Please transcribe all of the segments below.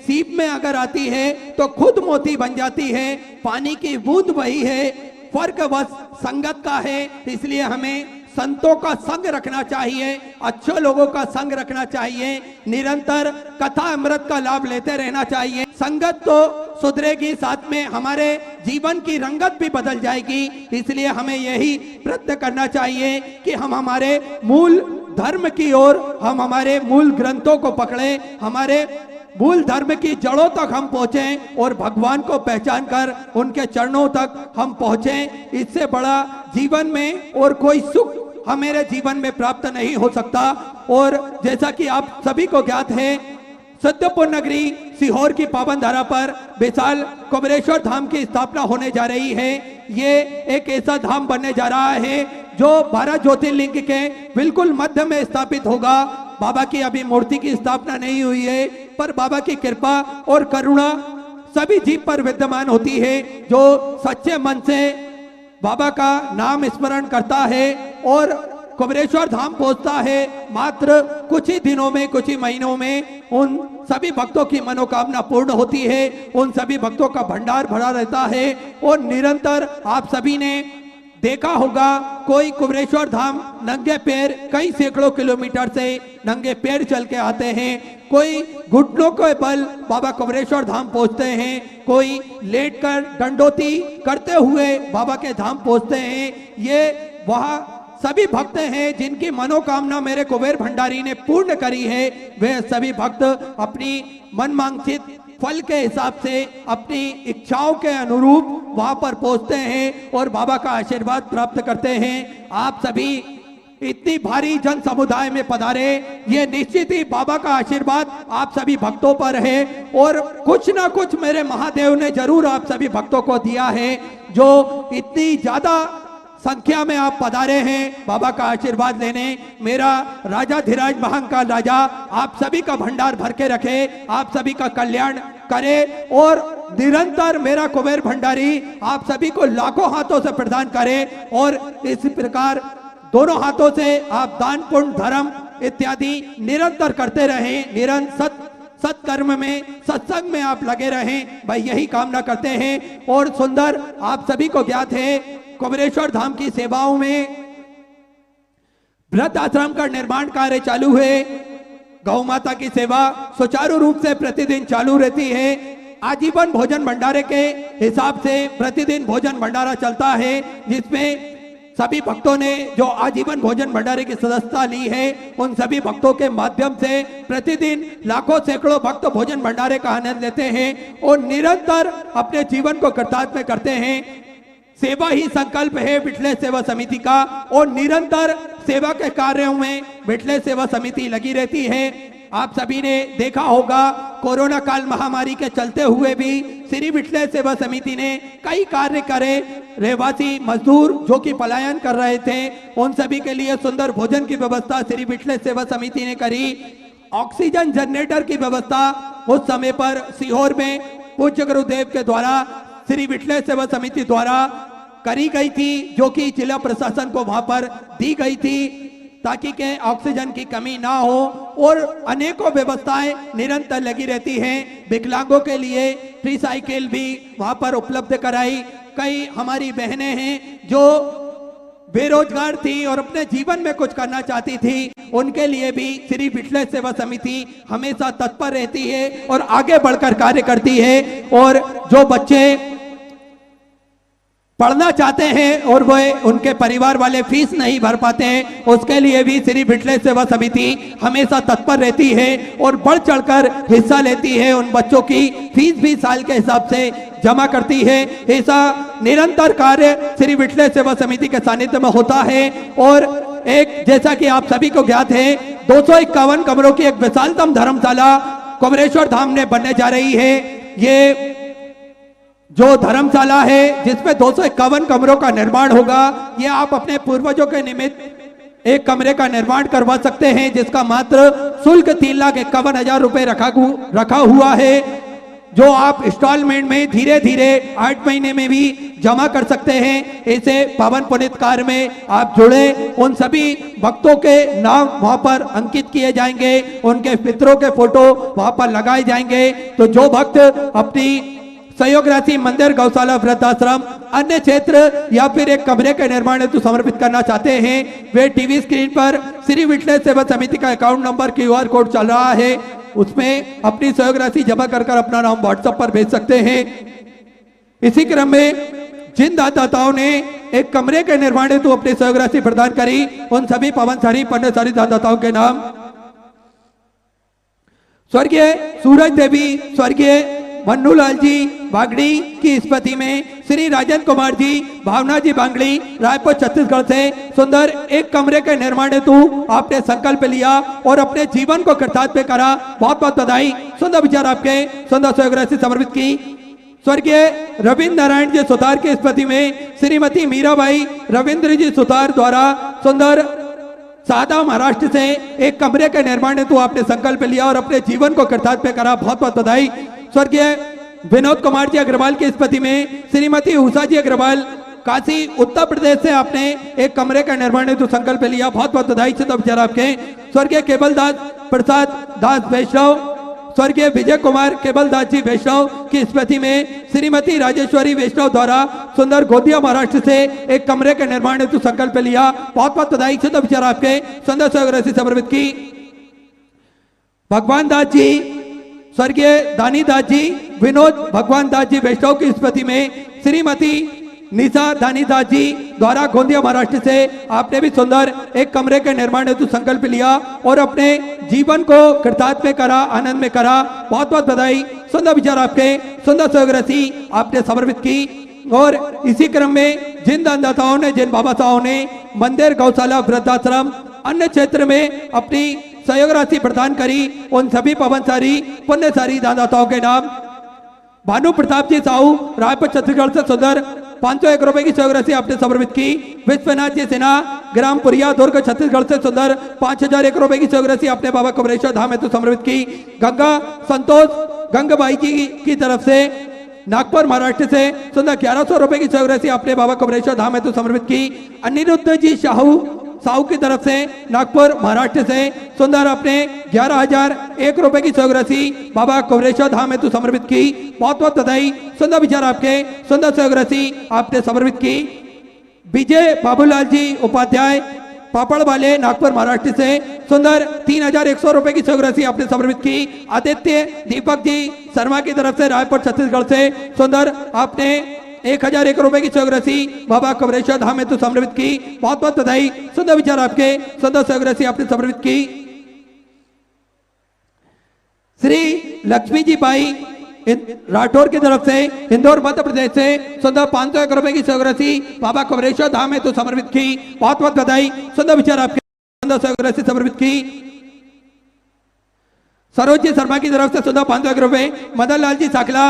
सीप में अगर आती है तो खुद मोती बन जाती है। पानी की बूंद वही है, फर्क बस संगत का है। इसलिए हमें संतों का संग रखना चाहिए, अच्छे लोगों का संग रखना चाहिए, निरंतर कथा अमृत का लाभ लेते रहना चाहिए। संगत तो सुधरेगी, साथ में हमारे जीवन की रंगत भी बदल जाएगी। इसलिए हमें यही प्रयत्न करना चाहिए कि हम हमारे मूल धर्म की ओर, हम हमारे मूल ग्रंथों को पकड़े, हमारे मूल धर्म की जड़ों तक हम पहुंचें और भगवान को पहचान कर उनके चरणों तक हम पहुंचें। इससे बड़ा जीवन में और कोई सुख हमारे जीवन में प्राप्त नहीं हो सकता। और जैसा कि आप सभी को ज्ञात है, सिद्धपुर नगरी सीहोर की पावन धरा पर विशाल कुबेरेश्वर धाम की स्थापना होने जा रही है। ये एक ऐसा धाम बनने जा रहा है जो 12 ज्योतिर्लिंग के बिल्कुल मध्य में स्थापित होगा। बाबा की अभी मूर्ति की स्थापना नहीं हुई है, पर बाबा की कृपा और करुणा सभी जीव पर विद्यमान होती है। जो सच्चे मन से बाबा का नाम स्मरण करता है और कुबेरेश्वर धाम पहुंचता है, मात्र कुछ ही दिनों में, कुछ ही महीनों में उन सभी भक्तों की मनोकामना पूर्ण होती है। उन सभी भक्तों का भंडार भरा रहता है। और निरंतर आप सभी ने देखा होगा, कोई कुबेरेश्वर धाम नंगे पैर कई सैकड़ों किलोमीटर से नंगे पैर चल के आते हैं, कोई घुटनों के बल बाबा कुबेरेश्वर धाम पहुंचते हैं, कोई लेटकर डंडोती करते हुए बाबा के धाम पहुंचते हैं। ये वह सभी भक्त हैं जिनकी मनोकामना मेरे कुबेर भंडारी ने पूर्ण करी है। वे सभी भक्त अपनी मनमांसित फल के हिसाब से, अपनी इच्छाओं के अनुरूप वहां पर पहुंचते हैं और बाबा का आशीर्वाद प्राप्त करते हैं। आप सभी इतनी भारी जन समुदाय में पधारे, ये निश्चित ही बाबा का आशीर्वाद आप सभी भक्तों पर है। और कुछ ना कुछ मेरे महादेव ने जरूर आप सभी भक्तों को दिया है। जो इतनी ज्यादा संख्या में आप पधारे हैं बाबा का आशीर्वाद लेने, मेरा राजा धीराज महाकाल राजा आप सभी का भंडार भर के रखे, आप सभी का कल्याण करे और निरंतर मेरा कुबेर भंडारी आप सभी को लाखों हाथों से प्रदान करे। और इस प्रकार दोनों हाथों से आप दान पुण्य धर्म इत्यादि निरंतर करते रहें, निरंतर सत्कर्म में, सत्संग में आप लगे रहें, भाई यही कामना करते हैं। और सुंदर आप सभी को ज्ञात है, कुबेरेश्वर धाम की सेवाओं में वृद्ध आश्रम का निर्माण कार्य चालू है। गौ माता की सेवा सुचारू रूप से प्रतिदिन चालू रहती है। आजीवन भोजन भंडारे के हिसाब से प्रतिदिन भोजन भंडारा चलता है, जिसमें सभी भक्तों ने जो आजीवन भोजन भंडारे की सदस्यता ली है, उन सभी भक्तों के माध्यम से प्रतिदिन लाखों सैकड़ों भक्त भोजन भंडारे का आनंद लेते हैं और निरंतर अपने जीवन को कृतार्थ में करते हैं। सेवा ही संकल्प है बिठले सेवा समिति का और निरंतर सेवा के कार्यों में बिठले सेवा समिति लगी रहती है। आप सभी ने देखा होगा, कोरोना काल महामारी के चलते हुए भी श्री बिठले सेवा समिति ने कई कार्य करे। रहवासी मजदूर जो कि पलायन कर रहे थे, उन सभी के लिए सुंदर भोजन की व्यवस्था श्री बिठले सेवा समिति ने करी। ऑक्सीजन जनरेटर की व्यवस्था उस समय पर सीहोर में पूज्य गुरुदेव के द्वारा श्री बिठले सेवा समिति द्वारा करी गई थी, जो कि जिला प्रशासन को वहां पर दी गई थी ताकि के ऑक्सीजन की कमी ना हो। और अनेकों व्यवस्थाएं निरंतर लगी रहती हैं। विकलांगों के लिए फ्री साइकिल भी वहां पर उपलब्ध कराई। कई हमारी बहनें हैं जो बेरोजगार थी और अपने जीवन में कुछ करना चाहती थी, उनके लिए भी श्री बिठले सेवा समिति हमेशा तत्पर रहती है और आगे बढ़कर कार्य करती है। और जो बच्चे पढ़ना चाहते हैं और वो उनके परिवार वाले फीस नहीं भर पाते हैं, उसके लिए भी श्री बिठले सेवा समिति हमेशा तत्पर रहती है और बढ़ चढ़कर हिस्सा लेती है। उन बच्चों की फीस भी साल के हिसाब से जमा करती है। ऐसा निरंतर कार्य श्री बिठले सेवा समिति के सानिध्य में होता है। और एक जैसा कि आप सभी को ज्ञात है, 251 कमरों की एक विशालतम धर्मशाला कुबेरेश्वर धाम में बनने जा रही है। ये जो धर्मशाला है जिसमें 251 कमरों का निर्माण होगा, ये आप अपने पूर्वजों के निमित्त एक कमरे का निर्माण करवा सकते हैं, जिसका मात्र शुल्क 3,51,000 रुपए रखा हुआ है, जो आप इंस्टॉलमेंट में धीरे धीरे 8 महीने में भी जमा कर सकते हैं। इसे पावन पुनीत कार्य में आप जुड़े, उन सभी भक्तों के नाम वहां पर अंकित किए जाएंगे, उनके पितरों के फोटो वहां पर लगाए जाएंगे। तो जो भक्त अपनी सहयोग राशि मंदिर, गौशाला, वृद्धाश्रम, अन्य क्षेत्र या फिर एक कमरे के निर्माण हेतु समर्पित करना चाहते हैं, वे टीवी स्क्रीन पर श्री विटनेस सेवा समिति का अकाउंट नंबर QR कोड चल रहा है, उसमें अपनी सहयोग राशि जमा कर अपना नाम व्हाट्सएप पर भेज सकते हैं। इसी क्रम में जिन दाताओं ने एक कमरे के निर्माण हेतु अपनी सहयोग राशि प्रदान करी, उन सभी पवनसारी पुण्यशाली दाताओं के नाम स्वर्गीय सूरज देवी, स्वर्गीय मन्नूलाल जी बागड़ी की स्मृति में श्री राजेंद्र कुमार जी, भावना जी बांगड़ी, रायपुर छत्तीसगढ़ से सुंदर एक कमरे के निर्माण हेतु आपने संकल्प लिया और अपने जीवन को कृतार्थ में करा। बहुत बहुत बधाई। सुंदर विचार आपके सुंदर सहयोग राशि समर्पित की। स्वर्गीय रविंद्र नारायण जी सुतार की स्मृति में श्रीमती मीराबाई रविंद्र जी सुतार द्वारा सुंदर सादा महाराष्ट्र से एक कमरे के निर्माण हेतु आपने संकल्प लिया और अपने जीवन को कृतार्थ में करा। बहुत बहुत बधाई। स्वर्गीय विनोद कुमार जी अग्रवाल की स्मृति में श्रीमती उषा जी अग्रवाल काशी उत्तर प्रदेश से आपने एक कमरे का निर्माण हेतु संकल्प लिया। बहुत बहुत बधाई से विचार आपके। स्वर्गीय केवल दास प्रसाद दास वैष्णव, स्वर्गीय विजय कुमार केवल दास जी वैष्णव की स्मृति में श्रीमती राजेश्वरी वैष्णव द्वारा सुंदर गोदिया महाराष्ट्र से एक कमरे के निर्माण हेतु संकल्प लिया। बहुत बहुत बधाई से विचार आपके सुंदर सहयोग राशि समर्पित की। भगवान दास जी, स्वर्गीय दानी दास जी, विनोद भगवान दास जी वैष्णव की स्मृति में श्रीमती निशा दानी दास जी द्वारा गोंदिया महाराष्ट्र से आपने भी सुंदर एक कमरे के निर्माण हेतु संकल्प लिया और अपने जीवन को कृतार्थ में करा, आनंद में करा। बहुत बहुत बधाई। सुंदर विचार आपके सुंदर सहयोग राशि आपने समर्पित की। और इसी क्रम में जिन दानदाताओं ने, जिन बाबा साहब ने मंदिर, गौशाला, वृद्धाश्रम, अन्य क्षेत्र में अपनी सहयोग राशि प्रदान करी, उन सभी पवनसारी पुण्यसारी दानदाताओं के नाम भानु प्रताप जी साहू रायपुर छत्तीसगढ़ से सुंदर 501 रुपए की सहयोग राशि आपने समर्पित की। विश्वनाथ जी सिन्हा ग्राम पुरिया दुर्ग छत्तीसगढ़ से सुंदर 5001 रुपए की सहयोग राशि आपने बाबा कमरेश्वर धाम हेतु समर्पित की। गंगा संतोष गंगाबाई जी की तरफ से नागपुर महाराष्ट्र से सुंदर 1100 रुपए की सहयोग राशि आपने बाबा कमरेश्वर धाम हेतु समर्पित की। अनिरुद्ध जी साहू की तरफ से नागपुर महाराष्ट्र से सुंदर अपने 11,001 रुपए की सहयोग राशि बाबा कमरेश्वर धाम हेतु समर्पित की। बहुत बहुत बधाई। सुंदर विचार आपके सुंदर सहयोग राशि आपने समर्पित की। विजय बाबूलाल जी उपाध्याय पापड़ वाले नागपुर महाराष्ट्र से सुंदर 3,100 रुपए की सहयोग राशि आपने समर्पित की। आदित्य दीपक जी शर्मा की तरफ से रायपुर छत्तीसगढ़ से सुंदर आपने 1,001 रुपए की सहयोग राशि बाबा कमरेश्वर धाम हेतु समर्पित की। बहुत बहुत बधाई। सुंदर विचार आपके सुंदर सहयोग राशि आपने समर्पित की। श्री लक्ष्मी जी बाई राठौर की तरफ से इंदौर मध्य प्रदेश से सुंदर 501 रुपए की सहयोग राशि बाबा कमरेश्वर धाम हेतु समर्पित की। बहुत बहुत बधाई। सुंदर विचार आपके सुंदर सहयोग राशि समर्पित की। सरोज जी शर्मा की तरफ से सुंदर 501 रुपए। मदन लाल जी साकला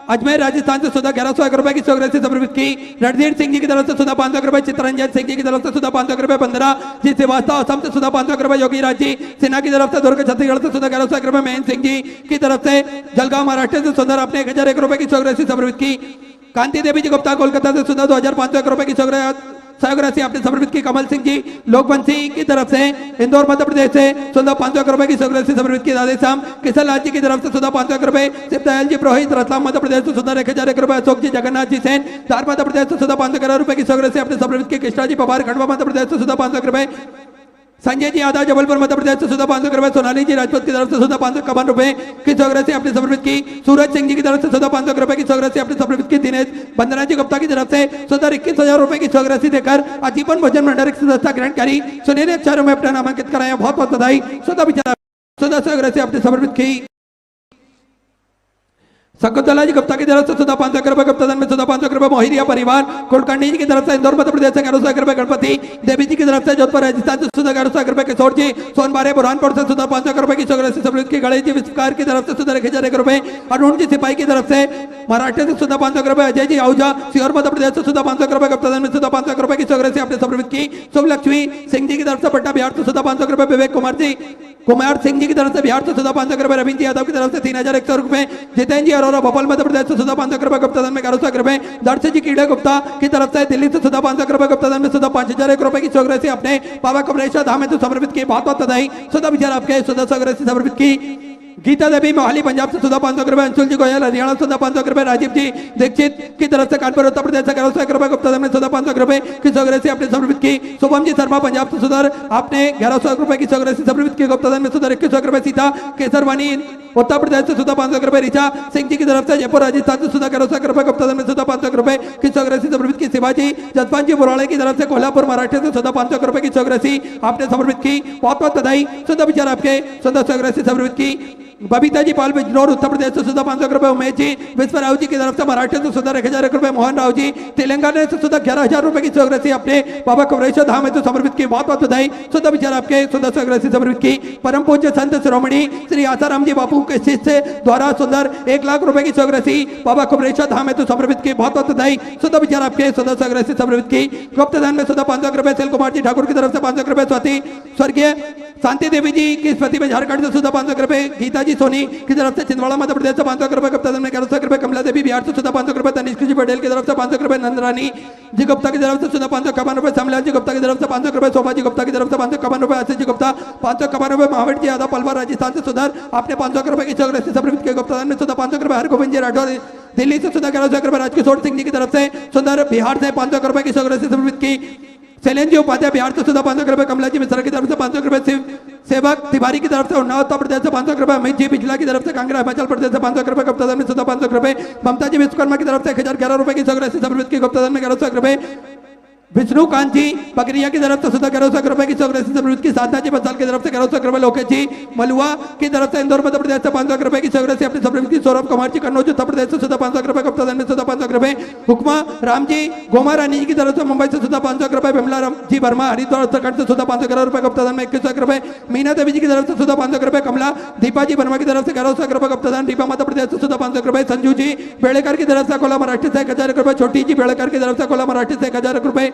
अजमेर राजस्थान से सुधा 1101 रुपए की सहयोग राशि समर्पित की। रणधीर सिंह जी की तरफ से सुधा 501 रुपए। चित्रंजन सिंह जी की तरफ से सुधा 501 रुपए। 15 जी श्रीवास्तव असम से सुधा 501 रुपए। योगी राज जी सिन्हा की तरफ से दुर्ग छत्तीसगढ़ से सुधा 1101 रुपए। महेंद्र सिंह जी की तरफ से जलगांव महाराष्ट्र से सुंदर अपने 1,001 रुपए की सहयोग राशि समर्पित की। कांति देवी जी गुप्ता कोलकाता से सुधा 2,501 रुपए की सहयोग राशि आपने समर्पित की। कमल सिंह जी लोकवंशी की तरफ से इंदौर मध्य प्रदेश से सुधा 501 रुपए की सहयोग राशि समर्पित की। दादे श्याम किशन लाल जी की तरफ से सुधा 501 रुपए। शिवदयाल जी पुरोहित रतलाम मध्य प्रदेश से सुधा 1,001 रुपए। अशोक जी जगन्नाथ जी सेन धार मध्य प्रदेश से सुधा 511 रुपए की सहयोग राशि आपने समर्पित की। कृष्णा जी पवार खंडवा मध्य प्रदेश से सुधा 501 रुपए। संजय जी यादव जबलपुर मध्य प्रदेश से सुधा 501 रुपए। सोनाली जी राजपूत की तरफ से सुधा 551 रुपए की सहयोग राशि आपने समर्पित की। सूरज सिंह जी की तरफ से सुधा 501 रुपए की सहयोग राशि आपने समर्पित की। दिनेश बंदना जी गुप्ता की तरफ से सुधा 21,000 रुपए की सहयोग राशि देकर आजीवन भोजन भंडार की सदस्यता ग्रहण करी। सुनहरे अक्षरों में अपना नामांकित कराया। बहुत बहुत बधाई। सुधा सहयोग राशि आपने समर्पित की। शकुंतला जी गुप्ता की तरफ से सुधा 501 रुपए। गुप्ता में सुधा 501 रुपए। मोहिरिया परिवार कुलकर्णी जी की तरफ से इंदौर मध्य प्रदेश से 1101 रुपए। गणपति देवी जी की तरफ से जोधपुर राजस्थान से सुधा 1101 रुपए। किशोर जी सोनबारे बुरहानपुर से सुधा 501 रुपए की सहयोग राशि समर्पित की। गणेश जी विश्वकार की तरफ से सुधा 1,001 रुपए। अरुण जी सिपाही की तरफ से महाराष्ट्र से सुधा 501 रुपए। अजय जी आहूजा सीहोर मध्य प्रदेश से सुधा 501 रुपए। गुप्ता में सुधा 501 रुपए की सहयोग राशि आपने समर्पित की। शुभ लक्ष्मी सिंह जी की तरफ से पटना बिहार से सुधा 501 रुपए। विवेक कुमार जी कुमार सिंह जी की तरफ से बिहार से सुधा 500 रुपए, रविंद्र यादव की तरफ से 3100 रुपए, जितेंद्र जी अरोरा भोपाल मध्य प्रदेश से सुधा 500 रुपए गुप्ता धन में 1100 रुपए, दर्शन जी कीड़े गुप्ता की तरफ से दिल्ली से सुधा 500 रुपए गुप्ता धन में सुधा 5001 रुपए की चौक राशि अपने बाबा कमरेश्वर धाम में तो समर्पित की। बहुत बहुत बधाई। सुधा विचार आपके सुधा चौक राशि समर्पित की। गीता देवी मोहाली पंजाब से सुधा 500 रुपए, अंशुल जी गोयल हरियाणा सुधा 500 रुपए, राजीव जी दीक्षित की तरफ से कानपुर उत्तर प्रदेश से 1100 रुपए गुप्ता धन में सुधा 500 रुपए की चौक राशि आपने समर्पित की। शुभम जी शर्मा पंजाब से सुधा आपने 1100 रुपए की चौक राशि समर्पित की। गुप्ता धन में सुधा 2100 रुपए। सीता केसरवानी उत्तर प्रदेश से सुधा 500 रुपए, ऋचा सिंह जी की तरफ से जयपुर राजस्थान से सुधा 1100 रुपए गुप्ता धन में सुधा 500 रुपए की चौक राशि समर्पित की। शिवाजी जसवंत जी बुराड़े की तरफ से कोल्हापुर महाराष्ट्र से सुधा 500 रुपए की चौक राशि आपने समर्पित की। बहुत बहुत बधाई। सुधा विचार आपके सुधा चौक राशि समर्पित की। बबीता जी पाल बिजनौर उत्तर प्रदेश से सुधा 500 रुपए, उमेश जी विश्वराव जी की तरफ से महाराष्ट्र से सुधा 1000 रुपए, मोहन राव जी तेलंगाना से सुधा 11000 रुपए की चौक राशि अपने बाबा कमरेश्वर धाम में तो समर्पित की। बहुत बहुत बधाई। सुधा विचार आपके सुधा चौक राशि समर्पित की। परम पूज्य संत शिरोमणि श्री आसाराम जी बापू के शिष्य द्वारा सुंदर 1 लाख रुपए की चौक राशि बाबा कमरेश्वर धाम में तो समर्पित की। बहुत बहुत बधाई। सुधा विचार आपके सुधा चौक राशि समर्पित की। गुप्त दान में सुधा 500 रुपए, सेल कुमार जी ठाकुर की तरफ से 500 रुपए, स्वाति स्वर्गीय शांति देवी जी की स्मृति में झारखंड से सुधा 500 रुपए, गीता जी सोनी की तरफ से छिंदवाड़ा मध्य प्रदेश से 500 रुपए, गुप्ता धन में 1100 रुपए, कमला देवी बिहार से सुधा 500 रुपए, तनिष्क जी पटेल की तरफ से 500 रुपए, नंदरानी जी गुप्ता की तरफ से सुधा 551 रुपए, श्यामलाल जी गुप्ता की तरफ से 500 रुपए, शोभा जी गुप्ता की तरफ से 551 रुपए, आशीष जी गुप्ता 551 रुपए, महावीर जी यादव पलवा राजस्थान से सुधर आपने 500 रुपए की चौक राशि समर्पित की। गुप्ता धन में सुधा 500 रुपए, हरगोविंद जी राठौर दिल्ली से सुधा 1100 रुपए, राजकिशोर सिंह जी की तरफ से सुंदर बिहार से 500 रुपए की चौक राशि समर्पित की। शैलेंद्र जी उपाध्याय बिहार से सुधा 500 रुपए, कमला जी मिश्रा की तरफ से 500 रुपए, सेवक तिवारी की तरफ से उन्नाव उत्तर प्रदेश से 500 रुपए, अमित जी बिजला की तरफ से कांगड़ा हिमाचल प्रदेश से 500 रुपए, गुप्ता धन में सुधा 500 रुपए, ममता जी विश्वकर्मा की तरफ से 1011 रुपए की चौक राशि समर्पित की। गुप्ता धन में 1100 रुपए, विष्णुकांत जी पकरिया की तरफ से सुधा 1100 रुपए की चौक राशि समर्पित की। साधना जी बंसाल की तरफ से 1100 रुपए, लोकेश जी मलुआ की तरफ से इंदौर मध्य प्रदेश से 500 रुपए की चौक राशि अपनी समर्पित की। सौरभ कुमार जी कन्नौज उत्तर प्रदेश से सुधा 500 रुपए, गुप्ता धन में सुधा 500 रुपए, हुक्मा राम जी गोमा रानी जी की तरफ से मुंबई से सुधा 500 रुपए, विमला जी वर्मा हरिद्वार उत्तराखंड से सुधा 500 रुपए, गुप्ता धन में 2100 रुपए, मीना देवी जी की तरफ से सुधा 500 रुपए, कमला दीपा जी वर्मा की तरफ से 1100 रुपए, गुप्ता धन, दीपा मध्य प्रदेश से सुधा 500 रुपए, संजू जी बेड़ेकर की तरफ से कोला महाराष्ट्र से 1000 रुपए, छोटी जी बेड़ेकर की तरफ से कोला महाराष्ट्र से 1000 रुपए,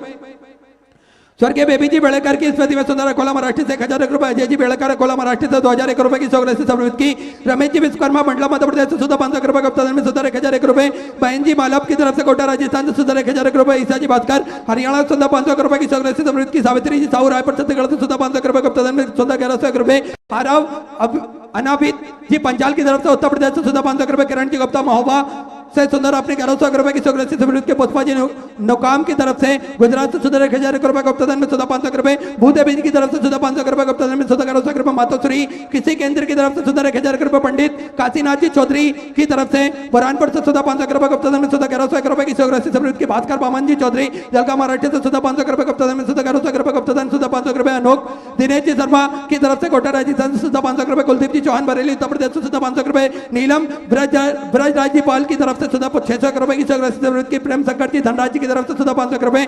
स्वर्गीय बेबी जी बेड़ेकर की स्मृति में सुंदर कोला महाराष्ट्र से 1001 रुपए, अजय जी बेड़ेकर कोला महाराष्ट्र से 2001 रुपए की चौक राशि समर्पित की। रमेश जी विश्वकर्मा मंडला मध्य प्रदेश से सुधा 500 रुपए, गुप्ता धन में सुधा 1001 रुपए, बहन जी मालव की तरफ से कोटा राजस्थान से सुधा 1001 रुपए, ईसा जी भास्कर हरियाणा सुधा 500 रुपए की चौक राशि समर्पित की। सावित्री जी साहू रायपुर छत्तीसगढ़ से सुधा 500 रुपए, गुप्ता धन में सुधा 1100 रुपए, आरव अनाबित जी पंचाल की तरफ से उत्तर प्रदेश से सुधा 500 रुपए, किरण जी गुप्ता महोबा से सुंदर अपने 1100 रुपए की चौक राशि समर्पित के। पुष्पा जी नौकाम की तरफ से गुजरात से सुधा 1001 रुपए, गुप्ता धन में सुधा 500 रुपए, भूदेवी जी की तरफ से सुधा 500 रुपए, गुप्ता धन में सुधा 1100 रुपए, मातोश्री किसी केंद्र की तरफ से सुधा 1000 रुपए, पंडित काशीनाथ जी चौधरी की तरफ से बुरहानपुर से सुधा 500 रुपए, गुप्ता धन में सुधा 1100 रुपए की चौक राशि समर्पित की। भास्कर बामन जी चौधरी जलगांव महाराष्ट्र से सुधा 500 रुपए, गुप्ता धन में सुधा 1100 रुपए, गुप्ता धन सुधा 500 रुपए, अनोख दिनेश जी शर्मा की तरफ से कोटा राजस्थान से सुधा 500 रुपए, कुलदीप जी चौहान बरेली उत्तर प्रदेश से सुधा 500 रुपए, नीलम ब्रजराज जी पाल की तरफ से सुधा 600 रुपए की चौक राशि समर्पित की। प्रेम शंकर जी धनराज जी की तरफ से सुधा 500 रुपए,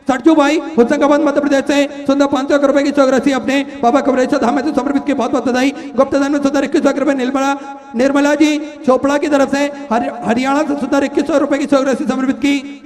सरजू भाई हुसैनाबाद मध्य प्रदेश से सुधा 500 रुपए की चौक राशि अपने बाबा कमरेश्वर धाम में समर्पित की। बहुत बहुत बधाई। गुप्ता धन में सुधा 2100 रुपए, निर्मला जी चोपड़ा की तरफ से हरियाणा से सुधा 2100 रुपए की चौक राशि समर्पित की।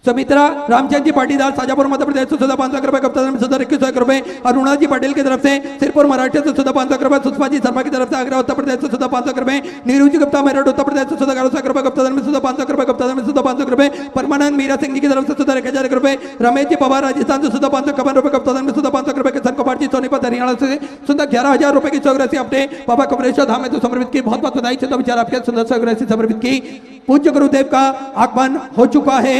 सुमित्रा रामचंद्र जी पाटीदार शाजापुर मध्य प्रदेश से सुधा 500 रुपए, गुप्ता धन में सुधा 2100 रुपए, अरुणा जी पटेल की तरफ से सिरपुर महाराष्ट्र से सुधा 500 रुपए, सुषमा जी शर्मा की तरफ से आगरा उत्तर प्रदेश से सुधा 500 रुपए, नीरू जी गुप्ता मेरठ उत्तर प्रदेश से सुधा 1100 रुपए, गुप्ता धन में सुधा 500 रुपए, गुप्ता धन में सुधा 500 रुपए, परमानंद मीरा सिंह जी की तरफ से सुधा 1000 रुपए, रमेश जी पवार राजस्थान से सुधा 551 रुपए, गुप्ता धन में सुधा 500 रुपए, किशन कुमार जी सोनीपत हरियाणा से सुधा 11000 रुपए की चौक राशि अपने बाबा कमरेश्वर धाम में तो समर्पित की। बहुत बहुत बधाई। सुधा विचार आपके सुंदर चौक राशि समर्पित की। पूज्य गुरुदेव का आगमन हो चुका है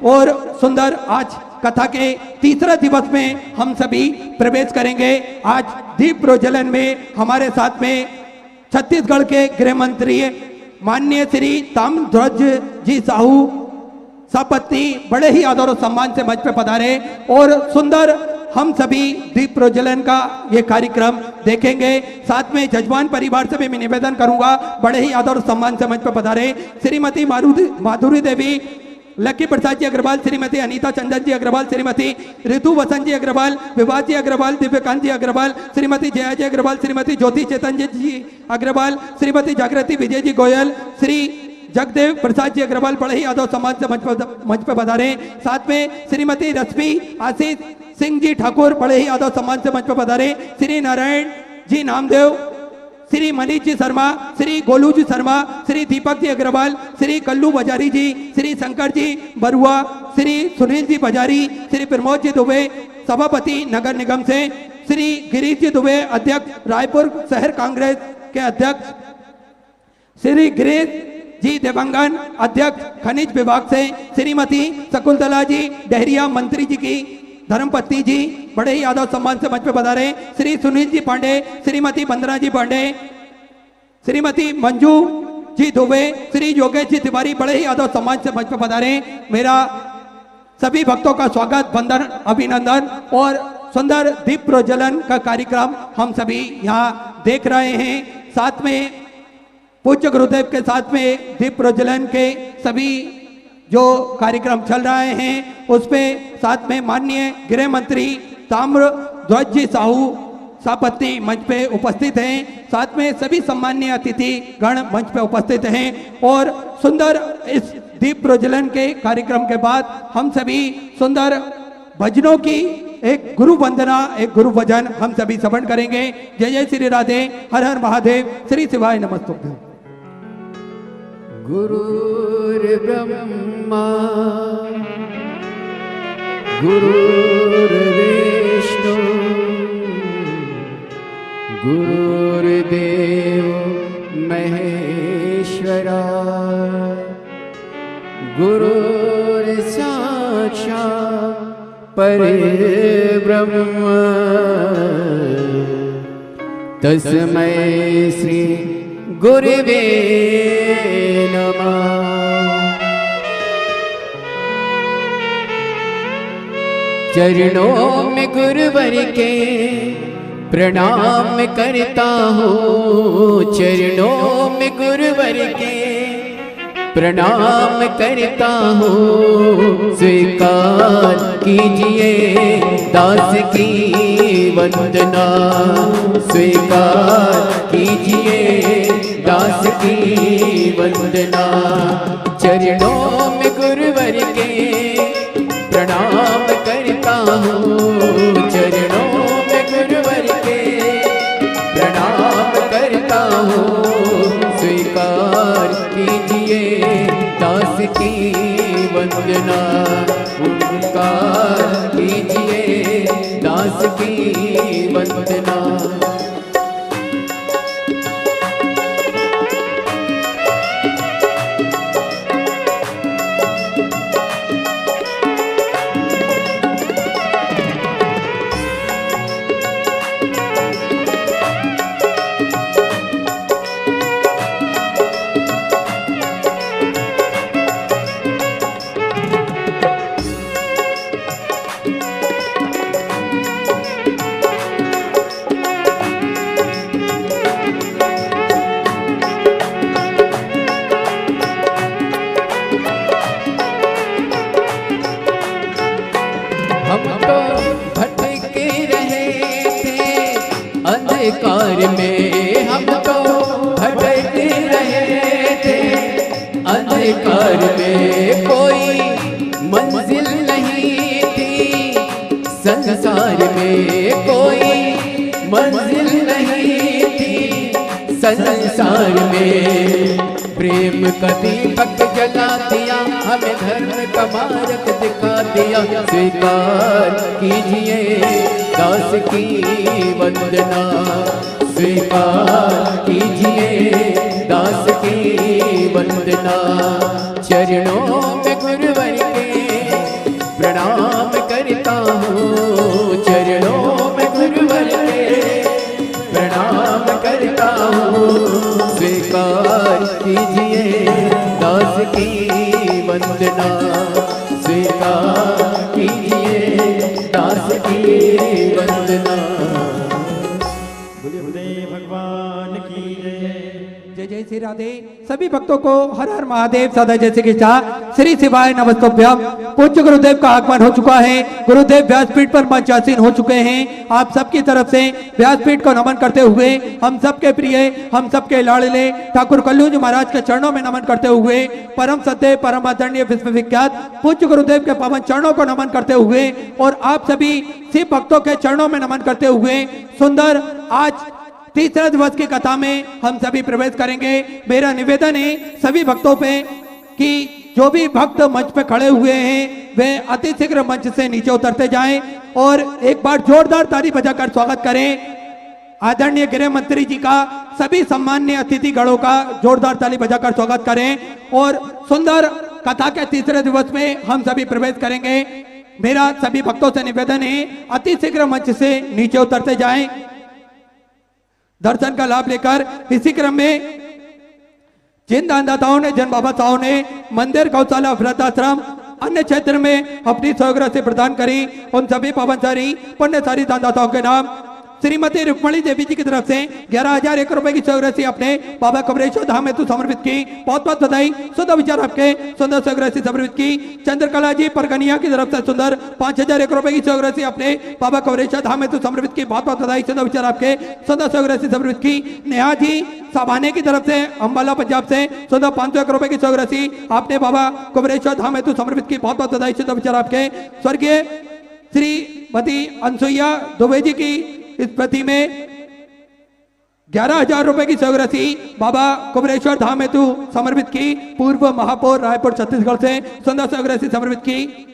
और सुंदर आज कथा के तीसरे दिवस में हम सभी प्रवेश करेंगे। आज दीप प्रज्वलन में हमारे साथ में छत्तीसगढ़ के गृह मंत्री माननीय श्री ताम्रध्वज जी साहू सपत्नी बड़े ही आदर और सम्मान से मंच पे पधारे और सुंदर हम सभी दीप प्रज्वलन का ये कार्यक्रम देखेंगे। साथ में जजमान परिवार से भी मैं निवेदन करूंगा बड़े ही आदर और सम्मान से मंच पे पधारे श्रीमती माधुरी देवी, लक्की प्रसाद जी अग्रवाल, श्रीमती अनीता चंदन जी अग्रवाल, श्रीमती ऋतु वसंत जी अग्रवाल, विवास जी अग्रवाल, दिव्यकांत जी अग्रवाल, श्रीमती जया जी अग्रवाल, श्रीमती ज्योति चेतन जी अग्रवाल, श्रीमती जागृति विजय जी गोयल, श्री जगदेव प्रसाद जी अग्रवाल बड़े ही आदर सम्मान से मंच पर पधारे। साथ में श्रीमती रश्मि आशीष सिंह जी ठाकुर बड़े ही आदर सम्मान से मंच पर पधारे। श्री नारायण जी नामदेव, श्री मनीष जी शर्मा, श्री गोलू जी शर्मा, श्री दीपक जी अग्रवाल, श्री कल्लू बजारी जी, श्री शंकर जी बरुआ, श्री सुनील जी बजारी, श्री प्रमोद जी दुबे सभापति नगर निगम से, श्री गिरीश जी दुबे अध्यक्ष रायपुर शहर कांग्रेस के अध्यक्ष, श्री गिरीश जी देवांगन अध्यक्ष खनिज विभाग से, श्रीमती शकुंतला जी डहरिया मंत्री जी की धर्मपत्नी जी बड़े ही आदर सम्मान से मंच पे पधारे। श्री सुनील जी पांडे, श्रीमती वंदना जी पांडे, श्रीमती मंजू जी दुबे, श्री योगेश जी तिवारी बड़े ही आदर सम्मान से मंच पे पधारे। मेरा सभी भक्तों का स्वागत, वंदन, अभिनंदन और सुंदर दीप प्रज्वलन का कार्यक्रम हम सभी यहाँ देख रहे हैं। साथ में पूज्य गुरुदेव के साथ में दीप प्रज्वलन के सभी जो कार्यक्रम चल रहे हैं उस पे साथ में माननीय गृह मंत्री ताम्र ध्वज जी साहू सपत्नी मंच पे उपस्थित हैं। साथ में सभी सम्मानीय अतिथि गण मंच पे उपस्थित हैं और सुंदर इस दीप प्रज्वलन के कार्यक्रम के बाद हम सभी सुंदर भजनों की एक गुरु वंदना, एक गुरु भजन हम सभी श्रवण करेंगे। जय जय श्री राधे, हर हर महादेव, श्री शिवाय नमस्तुभ्यं। गुरुर्ब्रह्मा गुरुर्विष्णु गुरुर्देव महेश्वरा गुरुर्साक्षात् परब्रह्म तस्मै श्री गुरुवे नमः। चरणों में गुरुवर के प्रणाम करता हूँ, चरणों में गुरुवर के प्रणाम करता हूँ। स्वीकार कीजिए दास की वंदना, स्वीकार कीजिए दास की वंदना। चरणों में गुरुवर के प्रणाम करता हूँ, चरणों में गुरुवर के प्रणाम करता हूँ। स्वीकार कीजिए दास की वंदना, उपकार कीजिए दास की वंदना। अंधकार में हम तो भटक रहे थे, अंधकार में कोई मंजिल नहीं थी, संसार में कोई मंजिल नहीं थी। संसार में प्रेम का दीपक जला दिया, हमें धर्म का मार्ग दिखा दिया। स्वीकार कीजिए दास की वंदना, स्वीकार कीजिए दास की वंदना। चरणों में गुरुवर के प्रणाम करता हूँ, चरणों में गुरुवर के प्रणाम करता हूँ। स्वीकार कीजिए दास की वंदना, स्वीकार कीजिए दास की वंदना। गुरुदेव भगवान की जय। जय जय श्री राधे। सभी भक्तों को हर हर महादेव सदा जैसे की चाह श्री शिवाय नमस्तोभ्यम। पूज्य गुरुदेव का आगमन हो चुका है। गुरुदेव व्यासपीठ पर मंचासीन हो चुके हैं। आप सबकी तरफ से व्यासपीठ को नमन करते हुए हम सबके प्रिय, हम सबके लाडले ठाकुर कल्लूजी महाराज के चरणों में नमन करते हुए परम सत्य, परम आदरणीय, विश्व विख्यात पूज्य गुरुदेव के पावन चरणों को नमन करते हुए और आप सभी शिव भक्तों के चरणों में नमन करते हुए सुंदर आज तीसरा दिवस की कथा में हम सभी प्रवेश करेंगे। मेरा निवेदन है सभी भक्तों पे कि जो भी भक्त मंच पे खड़े हुए हैं वे अति शीघ्र मंच से नीचे उतरते जाएं और एक बार जोरदार ताली बजाकर स्वागत करें आदरणीय गृह मंत्री जी का। सभी सम्मान्य अतिथि गणों का जोरदार ताली बजाकर स्वागत करें और सुंदर कथा के तीसरे दिवस में हम सभी प्रवेश करेंगे। मेरा सभी भक्तों से निवेदन है अति शीघ्र मंच से नीचे उतरते जाएं दर्शन का लाभ लेकर। इसी क्रम में जिन दानदाताओं ने, जन बाबासाओं ने मंदिर, गौशाला, वृद्धाश्रम अन्य क्षेत्र में अपनी सहयोग राशि प्रदान करी, उन सभी पावनचारी पुण्यशाली दानदाताओं के नाम श्रीमती रुक्मणी देवी जी की तरफ से 11,001 रुपए की सहयोग राशि अपने बाबा कमरेश्वर धाम हेतु समर्पित की। बहुत बहुत बधाई। सुंदर विचार आपके सुंदर सहयोग राशि समर्पित की। चंद्रकला जी परगनिया की तरफ से सुंदर 5,001 रुपए की सहयोग राशि अपने बाबा कमरेश्वर धाम हेतु समर्पित की। बहुत बहुत बधाई। सुंदर विचार आपके सुंदर सहयोग राशि समर्पित की। नेहा जी साबाने की तरफ से अंबाला पंजाब से सुंदर 501 रुपए की सहयोग राशि आपने बाबा कमरेश्वर धाम हेतु समर्पित की। बहुत बहुत बधाई। सुंदर विचार आपके। स्वर्गीय श्रीमती अनसुईया दुबे जी की इस प्रति में 11,000 रुपए की सहयोग राशि बाबा कुबरेश्वर धाम हेतु समर्पित की। पूर्व महापौर रायपुर छत्तीसगढ़ से सुंदर सहयोग राशि समर्पित की।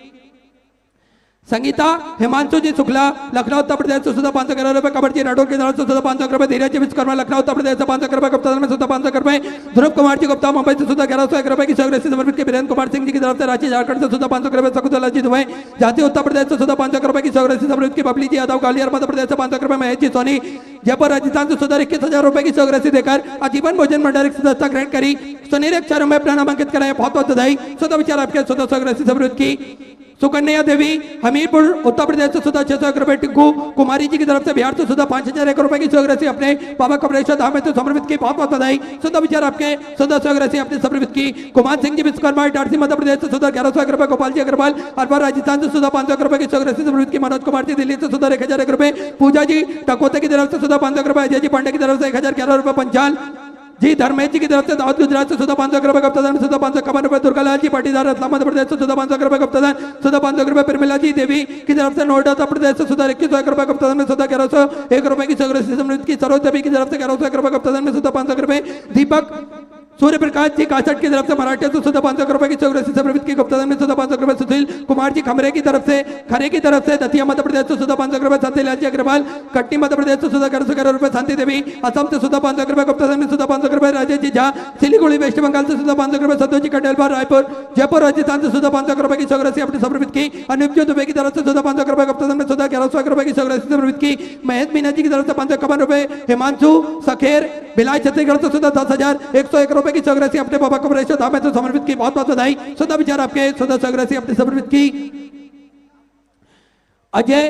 संगीता हिमांशु जी शुक्ला लखनऊ उत्तर प्रदेश से सुधा 511 रुपए। कबर जी राठौर की तरफ से सुधा 500 रुपए। धीरज जी विश्वकर्मा लखनऊ उत्तर प्रदेश से 500 रुपए। गुप्ता में सुधा 500 रुपए। ध्रुव कुमार जी गुप्ता मुंबई से सुधा 1101 रुपए की सहयोग राशि समर्पित की। वीरेंद्र कुमार सिंह जी की तरफ से रांची झारखंड से सुधा 500 रुपए। शकुंतला जी दुबई झांसी उत्तर प्रदेश से सुधा 500 रुपए की सहयोग राशि समर्पित की। बबली जी यादव ग्वालियर मध्य प्रदेश से 500 रुपए। महेश जी सोनी जयपुर राजस्थान से सुधा 21,000 रुपए की सहयोग राशि देकर आजीवन भोजन भंडार की सदस्यता ग्रहण करी। सुनहरे अक्षरों में अपना नामांकित कराया। बहुत बहुत बधाई। सुधा विचार आपके सुधा सहयोग राशि समर्पित की। सुकन्या देवी हमीरपुर उत्तर प्रदेश से सुधा 601 रुपए। टिंकू कुमारी जी की तरफ से बिहार से सुधा 5,001 रुपए की सहयोग राशि अपने बाबा कमरेश्वर धाम हेतु समर्पित की। बहुत बहुत बधाई। सुधा विचार आपके सुधा सहयोग राशि अपने समर्पित की। कुमार सिंह जी विश्वकर्मा इटारसी मध्य प्रदेश से सुधा 1101 रुपए। गोपाल जी अग्रवाल अरबार राजस्थान से सुधा 500 रुपए की सहयोग राशि समर्पित की। मनोज कुमार जी दिल्ली से सुधा 1,001 रुपए। पूजा जी टकोते की तरफ से सुधा 500 रुपए। अजय जी पांडे की तरफ से 1,011 रुपए। पंचाल जी धर्मेश जी की तरफ से दाऊद गुजरात से सुधा 500 रुपए। गुप्तादान सुधा 551 रुपए। दुर्गालाल जी पाटीदार रतलाम मध्य प्रदेश से सुधा 500 रुपए। गुप्तादान सुधा 500 रुपए। प्रमिला जी देवी की तरफ से नोएडा उत्तर प्रदेश से सुधा 2101 रुपए। गुप्तादान में सुधा 1101 रुपए की सहयोग राशि समर्पित की। सरोज देवी की तरफ से 1101 रुपए। गुप्तादान में सुधा 500 रुपए। दीपक सूर्य प्रकाश जी कासट की तरफ से मराठे से सुधा 500 रुपए की सहयोग राशि समर्पित की। गुप्तादान में सुधा 500 रुपए। सुशील कुमार जी खरे की तरफ से दतिया मध्य प्रदेश से सुधा 500 रुपए। शांतिलाल जी अग्रवाल कट्टी मध्य प्रदेश से सुधा 1111 रुपए। शांति देवी असम से सुधा 500 रुपए। गुप्तादान में सुधा 500 रुपए। राजेश जी झा सिलीगुड़ी वेस्ट बंगाल से सुधा 500 रुपए। सतोज जी कटेलबार रायपुर जयपुर राजस्थान से सुधा 500 रुपए की सहयोग राशि अपनी समर्पित की। अनुप जी दुबे की तरफ से सुधा 500 रुपए। गुप्तादान में सुधा 1101 रुपए की सहयोग राशि समर्पित की। महेश मीना जी की तरफ से 551 रुपए। हिमांशु सखेर बिलाई छत्तीसगढ़ से सुधा 10,101 रुपए की सहयोग राशि अपने बाबा कमरेश्वर धाम हेतु समर्पित की। बहुत बहुत बधाई। सुधा विचार आपके सुधा सहयोग राशि अपनी समर्पित की। अजय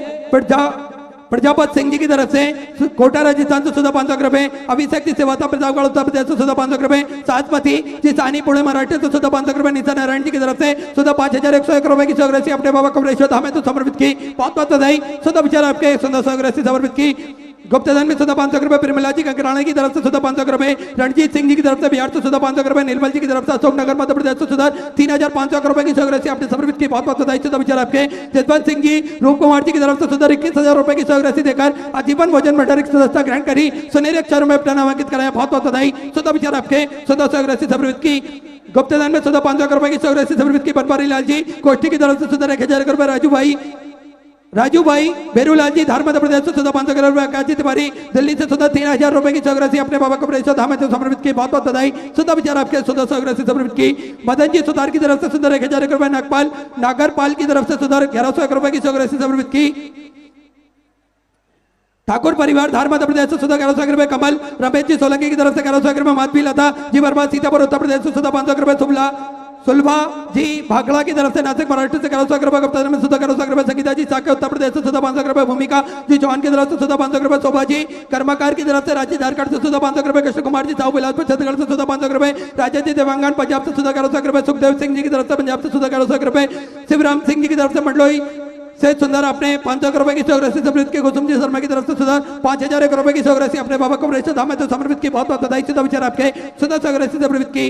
प्रजापत सिंह जी की तरफ से कोटा राजस्थान से सुधा 500 रुपए। अभिषेक जी सेवाता प्रतापगढ़ उत्तर प्रदेश से सुधा 500 रुपए। सासपति जी सानी पुणे मराठे से सुधा 500 रुपए। निशा नारायण जी की तरफ से सुधा 5,101 रुपए की सहयोग राशि अपने बाबा कमरेश्वर धाम हेतु समर्पित की। बहुत बहुत बधाई। सुधा विचार आपके सुधा सहयोग राशि समर्पित की। गुप्तादान में सुधा 500 रुपए। प्रमिला जी कंकराना की तरफ से सुधा 500 रुपए। रणजीत सिंह जी की तरफ से बिहार से सुधा 500 रुपए। निर्मल जी की तरफ से अशोकनगर मध्य प्रदेश से सुधा 3,500 रुपए की सहयोग राशि आपने समर्पित की। बहुत बहुत बधाई। सुधा विचार आपके। जसवंत सिंह जी रूप कुमार जी की तरफ से सुधा 21,000 रुपए की सहयोग राशि देकर आजीवन भोजन भंडार की सदस्यता ग्रहण करी। सुनहरे अक्षरों में अपना नामांकित कराया। बहुत बहुत बधाई। सुधा विचार आपके सुधा सहयोग राशि समर्पित की। गुप्तादान में सुधा 500 रुपए की सहयोग राशि समर्पित की। बनवारी लाल जी कोष्ठी की तरफ से सुधा 1,001 रुपए। राजू भाई बेरूलाल जी धार मध्य प्रदेश से सुधा 500 रुपए। आकाश जी तिवारी दिल्ली से सुधा 3,000 रुपए की सहयोग राशि अपने बाबा कमरेश्वर धाम हेतु समर्पित की। बहुत बहुत बधाई। सुधा विचार आपके सुधा सहयोग राशि समर्पित की। मदन जी सुधार की तरफ से सुधा 1,001 रुपए। नागरपाल की तरफ से सुधा 1101 रुपए की सहयोग राशि समर्पित की। ठाकुर परिवार धार मध्य प्रदेश से सुधा 1101 रुपए। कमल रमेश जी सोलंकी की तरफ से 1101 रुपए। माधवी लता जी वर्मा सीतापुर उत्तर प्रदेश से सुधा 500 रुपए। सुलभा जी भागड़ा की तरफ से नासिक महाराष्ट्र से 1100 रुपए, गुप्ता में सुधा 1100 रुपए, संगीता जी साके उत्तर प्रदेश से सुधा 500 रुपए, भूमिका जी चौहान की तरफ से सुधा 500 रुपए, शोभा जी कर्मकार की तरफ से राज्य झारखंड से सुधा 500 रुपए, कृष्ण कुमार जी साहू बिलासपुर छत्तीसगढ़ से सुधा 500 रुपए, राजा जी देवांगन पंजाब से सुधा 1100 रुपए, सुखदेव सिंह जी की तरफ से पंजाब से सुधा 1100 रुपए, शिवराम सिंह जी की तरफ से मंडलोई से सुंदर अपने 500 रुपए की चौरासी समृद्ध के कुसुम जी शर्मा की तरफ से सुधा 5000 रुपए की चौरासी अपने बाबा को धाम तो समर्पित की बहुत बहुत बधाई सुधा विचार आपके सुधा चौरासी समृद्ध की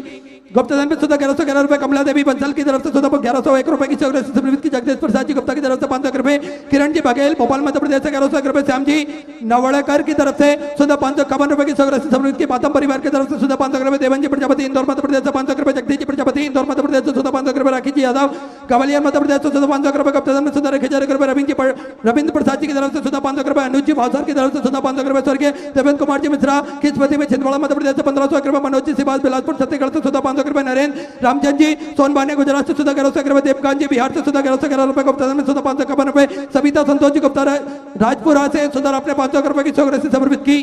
गुप्तधन पे सुधा 1111 रुपए, कमला देवी बंसल की तरफ से सुधा 1101 रुपए की चौरासी समृद्ध की, जगदीश प्रसाद जी गुप्ता की तरफ से 500 रुपए, किरण जी बघेल भोपाल मध्य प्रदेश से 1100 रुपए, श्याम जी नवड़कर की तरफ से सुधा 551 रुपए की चौरासी समृद्ध की, पातम परिवार की तरफ से सुधा 500 रुपए, देवन जी प्रजापति इंदौर मध्य प्रदेश से 500 रुपए, जगदीश जी प्रजापति इंदौर मध्य प्रदेश से सुधा 500 रुपए, राखी जी यादव ग्वालियर मध्य प्रदेश से सुधा 500 रुपए, गुप्तधन में सुधा 1000 रुपए, रविंद्र प्रसाद जी की तरफ से सुधा 500 रुपए, अनुज जी भावसर की तरफ से सुधा 500 रुपए, स्वर्गीय देवेंद्र कुमार जी मिश्रा किस्मती में छिंदवाड़ा मध्य प्रदेश से 1500 रुपए, मनोज जी सिवास बिलासपुर छत्तीसगढ़ से सुधा 500 रुपए, नरेंद्र रामचंद जी सोनबाने गुजरात से सुधा 1100 रुपए, देवकांत जी बिहार से सुधा 1111 रुपए, गुप्ता में सुधा 551 रुपए, सविता संतोष जी गुप्ता राजपुरा से सुधा अपने 500 रुपए की चौरासी समर्पित की,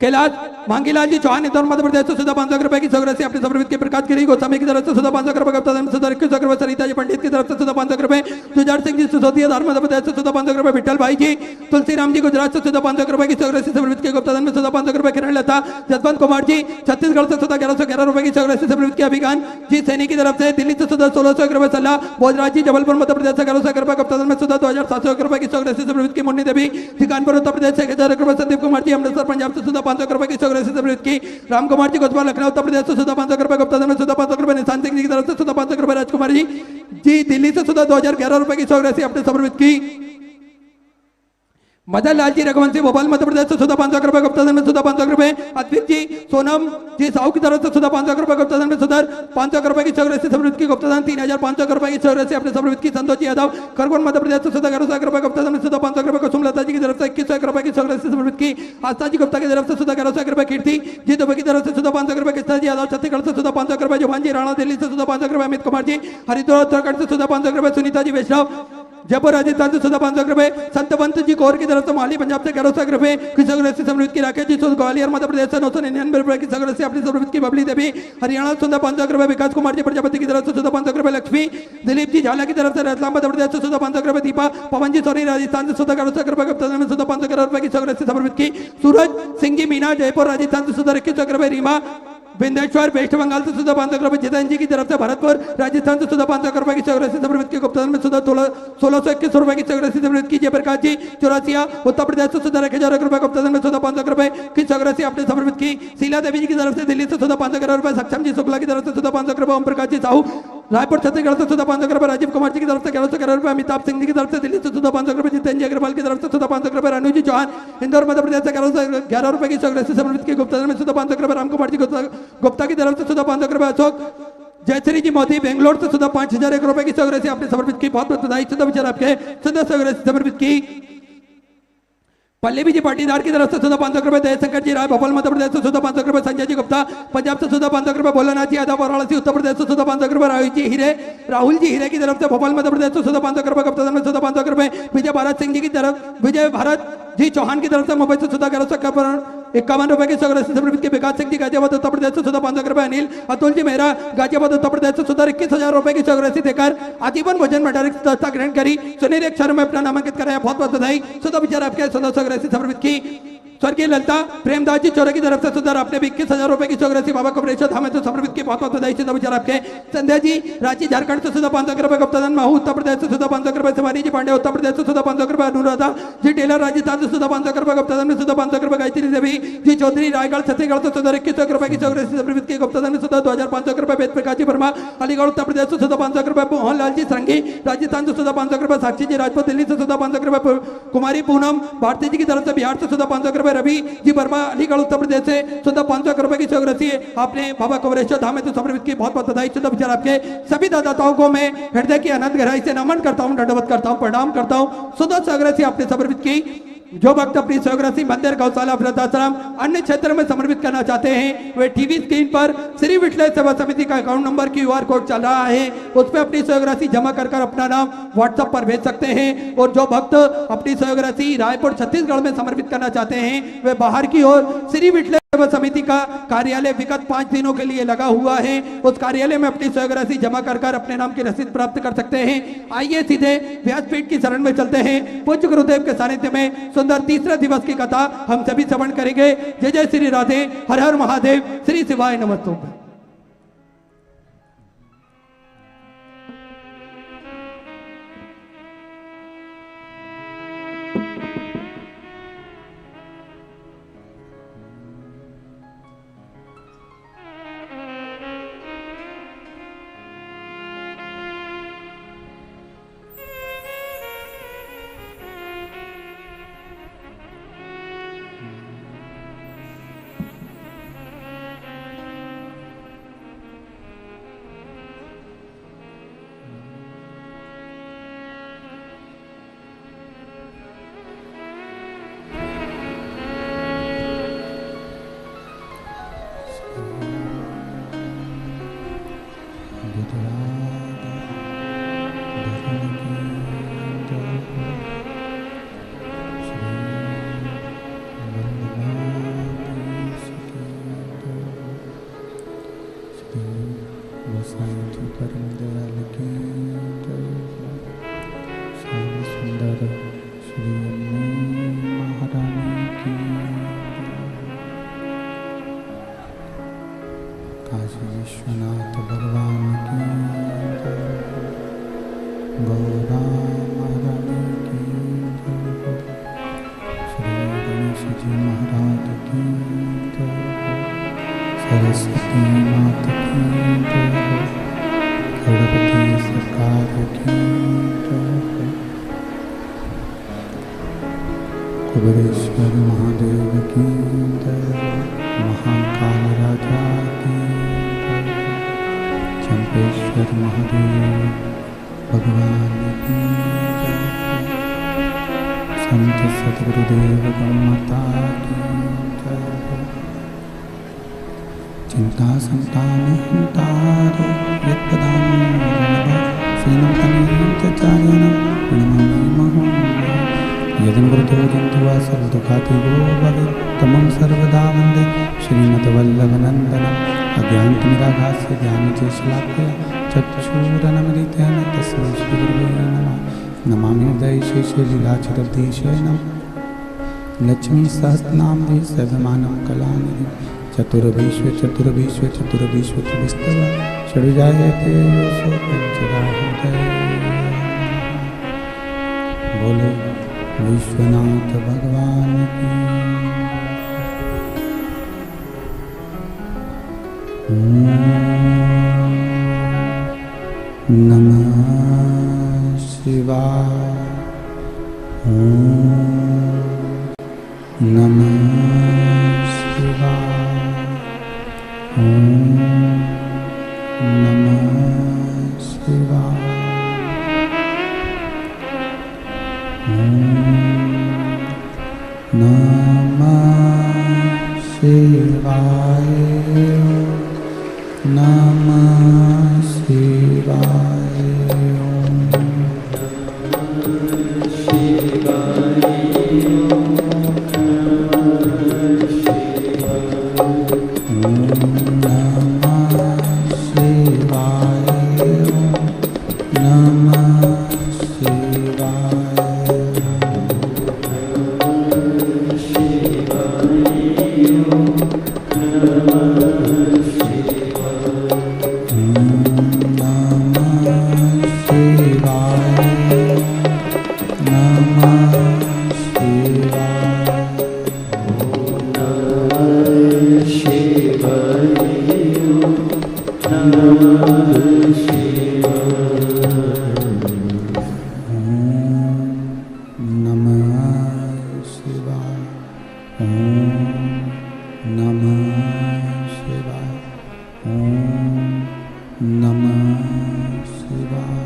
कैलाश मांगीलाल जी चौहान इंदौर मध्य प्रदेश से सुधा 500 रुपए की चौरासी अपने समर्पित के, प्रकाश गिरी गोस्वामी की तरफ से सुधा 500 रुपए, गुप्ता में सुधा 21 रुपए, सरिता जी पंडित की तरफ से सुधा 500 रुपए, जुझार सिंह जी सिसोदिया धार मध्य प्रदेश से सुधा 500 रुपए, विठल भाई जी तुलसीराम जी गुजरात से सुधा 500 रुपए की चौरासी समर्पित के, गुप्ता में सुधा 500 रुपए, किरण लता जसवंत कुमार जी छत्तीसगढ़ से सुधा 1111 रुपए की चौरासी समर्पित के, अभिगान जी सैनी की तरफ से दिल्ली से सुधा 1600 रुपए, सलाह भोजराज जी जबलपुर मध्य प्रदेश से 1100 रुपए, गुप्ता में सुधा 2700 रुपए की चौरासी समर्पित की, मुन्नी देवी ठिकानपुर उत्तर प्रदेश से 1000 रुपए, संदीप कुमार जी अमृतसर पंजाब से सुधा 500 रुपए की चौरासी समृद्ध की, राम कुमार जी कोतवाल लखनऊ उत्तर प्रदेश से सुधा 500 रुपए, गुप्ता में सुधा 500 रुपए, निशान सिंह जी की तरफ से सुधा 500 रुपए, राजकुमार जी दिल्ली से सुधा 2011 रुपए की चौरासी अपने समर्पित की, मदन लाल जी रघुवंशी भोपाल मध्य प्रदेश से सुधा 500 रुपए, गुप्ता में सुधा 500 रुपए, अद्वित जी सोनम जी साहू की तरफ से सुधा 500 रुपए, गुप्ता में सुधा 500 रुपए की चौरासी समृद्ध की, गुप्ता 3500 रुपए की चौरासी अपने समृद्ध की, संतोष यादव खरगोन मध्य प्रदेश से सुधा 1100 रुपए, गुप्ता में सुधा 500 रुपए, कुसुम लता जी की तरफ से 2100 रुपए की चौरासी समृद्ध की, आस्था जी गुप्ता की तरफ से सुधा 1100 रुपए, कीर्ति जी दुबे की तरफ से सुधा 500 रुपए, कृष्णा जी यादव छत्तीसगढ़ से सुधा 500 रुपए, जुबान जी राणा दिल्ली से सुधा 500 रुपए, अमित कुमार जी हरिद्वार उत्तराखंड से सुधा 500 रुपए, सुनीता जी वैष्णव जयपुर राजस्थान से सुधा 500 रुपए, संतवंत जी कौर की तरफ से माली पंजाब से 1100 रुपए की चौरासी समृद्ध की, राकेश जी ग्वालियर मध्य प्रदेश से 999 रुपए की चौरासी अपनी समृद्ध की, बबली देवी हरियाणा सुधा 500 रुपए, विकास कुमार जी प्रजापति की तरफ से सुधा 500 रुपए, लक्ष्मी दिलीप जी झाला की तरफ से रतलाम मध्य प्रदेश से सुधा 500 रुपए, दीपा पवन जी सोनी राजस्थान से सुधा 1100 रुपए, गुप्ता में सुधा 500 रुपए की चौरासी समर्पित की, सूरज सिंह जी मीना जयपुर राजस्थान से सुधा 21 रुपए, रीमा बिंदेश्वर वेस्ट बंगाल से सुधा 500 रुपए, जितेंद्र जी की तरफ से भरतपुर राजस्थान से सुधा 500 रुपए की चौरासी समर्पित की, गुप्ता में सुधा 1621 रुपए की चौरासी समर्पित की, जयप्रकाश जी चौरासिया उत्तर प्रदेश से सुधा 1000 रुपए, गुप्ता में सुधा 500 रुपए की चौरासी अपने समर्पित की, शीला देवी जी की तरफ से दिल्ली से सुधा 500 रुपए, सक्षम जी शुक्ला की तरफ से सुधा 500 रुपए, ओम प्रकाश जी साहू रायपुर छत्तीसगढ़ से सुधा 500 रुपए, राजीव कुमार जी की तरफ से 1100 रुपए, अमिताभ सिंह जी की तरफ से दिल्ली से सुधा 500 रुपए, जितेंद्र जी अग्रवाल की तरफ से सुधा 500 रुपए, रानू जी चौहान इंदौर मध्य प्रदेश से 1111 रुपए की चौरासी समर्पित की, गुप्ता में सुधा 500 रुपए, राम कुमार जी गुप्ता की तरफ से सुधा 500 रुपए, अशोक जयश्री जी मोदी बेंगलोर से सुधा 5001 रुपए की चौरासी आपने समर्पित की, बहुत बहुत बधाई सुधा विचार आपके सुधा चौरासी समर्पित की, पल्लवी जी पाटीदार की तरफ से सुधा 500 रुपए, जयशंकर जी राय भोपाल मध्य प्रदेश से सुधा 500 रुपए, संजय जी गुप्ता पंजाब से सुधा 500 रुपए, भोलानाथ जी यादव वाराणसी उत्तर प्रदेश से सुधा 500 रुपए, राहुल जी हीरे की तरफ से भोपाल मध्य प्रदेश से सुधा 500 रुपए, गुप्ता में सुधा 500 रुपए, विजय भारत सिंह जी की तरफ विजय भारत जी चौहान की तरफ से मुंबई से सुधा 1151 रुपए की चौरासी समर्पित के, विकास सिंह जी गाजियाबाद उत्तर प्रदेश से सुधा 500 रुपए, अनिल अतुल जी मेहरा गाजियाबाद उत्तर प्रदेश से सुधा 21,000 रुपए की चौरासी देकर आजीवन भोजन भंडार की संस्था ग्रहण करी, सुनील एक क्षण में अपना नामांकित कराया, बहुत बहुत बधाई सुधा विचार आपके सुधा चौरासी समर्पित की, स्वर्गीय ललिता प्रेमदास जी चौरे की तरफ से सुधा आपने भी 21,000 रुपए की चौरासी बाबा कमरेश्वर धाम से समर्पित की, बहुत बहुत बधाई सुधा विचार आपके, संध्या जी रांची झारखंड से सुधा 500 रुपए, गुप्ताधन महू उत्तर प्रदेश से सुधा 500 रुपए, शिवानी जी पांडे उत्तर प्रदेश से सुधा 500 रुपए, अनुराधा जी टेलर राजस्थान से सुधा 500 रुपए, गुप्ताधन में सुधा 500 रुपए, गायत्री देवी जी चौधरी रायगढ़ छत्तीसगढ़ से सुधा 21 रुपए की चौरासी समर्पित की, गुप्ताधन में सुधा 2500 रुपए, वेद प्रकाश जी वर्मा अलीगढ़ उत्तर प्रदेश से सुधा 500 रुपए, मोहनलाल जी सरंगी राजस्थान से सुधा 500 रुपए, साक्षी जी राजपूत दिल्ली से सुधा 500 रुपए, कुमारी पूनम भारती जी की तरफ से बिहार से सुधा 500 रुपए, रवि जी अलीगढ़ उत्तर प्रदेश से सुधा 500 रुपए की चौरासी आपने बाबा कमरेश्वर धाम में तो समर्पित की, बहुत बहुत बधाई सुधा विचार आपके, सभी दाताओं को मैं हृदय की अनंत गहराई से नमन करता हूँ, दंडवत करता हूँ, प्रणाम करता हूँ, सुधा चौरासी आपने समर्पित की, जो भक्त अपनी चौरासी मंदिर गौशाला वृद्धाश्रम अन्य क्षेत्र में समर्पित करना चाहते हैं वे टीवी स्क्रीन पर श्री श्री विठल सेवा समिति का अकाउंट नंबर QR कोड चल रहा है, उस पर अपनी सहयोग राशि जमा कर अपना नाम व्हाट्सएप पर भेज सकते हैं। और जो भक्त अपनी सहयोग राशि रायपुर छत्तीसगढ़ में समर्पित करना चाहते हैं वे बाहर की ओर श्री विठल सेवा समिति का कार्यालय विगत 5 दिनों के लिए लगा हुआ है, उस कार्यालय में अपनी सहयोग राशि जमा कर अपने नाम की रसीद प्राप्त कर सकते हैं। आइए सीधे व्यासपीठ की शरण में चलते हैं। पूज्य गुरुदेव के सानिध्य में सुंदर तीसरा दिवस की कथा हम सभी श्रवण करेंगे। जय जय श्री राधे, हर हर महादेव, श्री शिवाय नमस्तुभ्यं। काशी विश्वनाथ भगवान की गौरा महारानी की श्री गणेश जी महाराज की सरस्वती मात की गणपति सरकार की कुबेरेश्वर महादेव की महाकाल राजा की चंपेश्वर महादेव भगवान की संत सद्गुरुदेव गौमाता की चिंता संतान हंतारो यदि मृतो जंतुवा सर्वदुःखाति गो भवेत् तमं सर्वदा वन्दे श्रीमद्वल्लभनन्दनम् अज्ञानतिमिराभास्य ज्ञानचेष्टलाभ्या चक्षुरुन्मीलितेन तस्मै श्रीगुरुवे नमः। नमामि हृदये शेषे लीलाचिरधीशे नमः। लक्ष्मीसहस्रनाम्नि सर्वमानं कलानिधिं चतुर्विश्वे चतुर्विश्वे चतुर्विश्वे विस्तव षड्जायते योऽसो पञ्चराहुदये। बोलो विश्वनाथ भगवान की। नमः शिवाय। नमः शिवाय। नमः शिवाय। नमः शिवाय।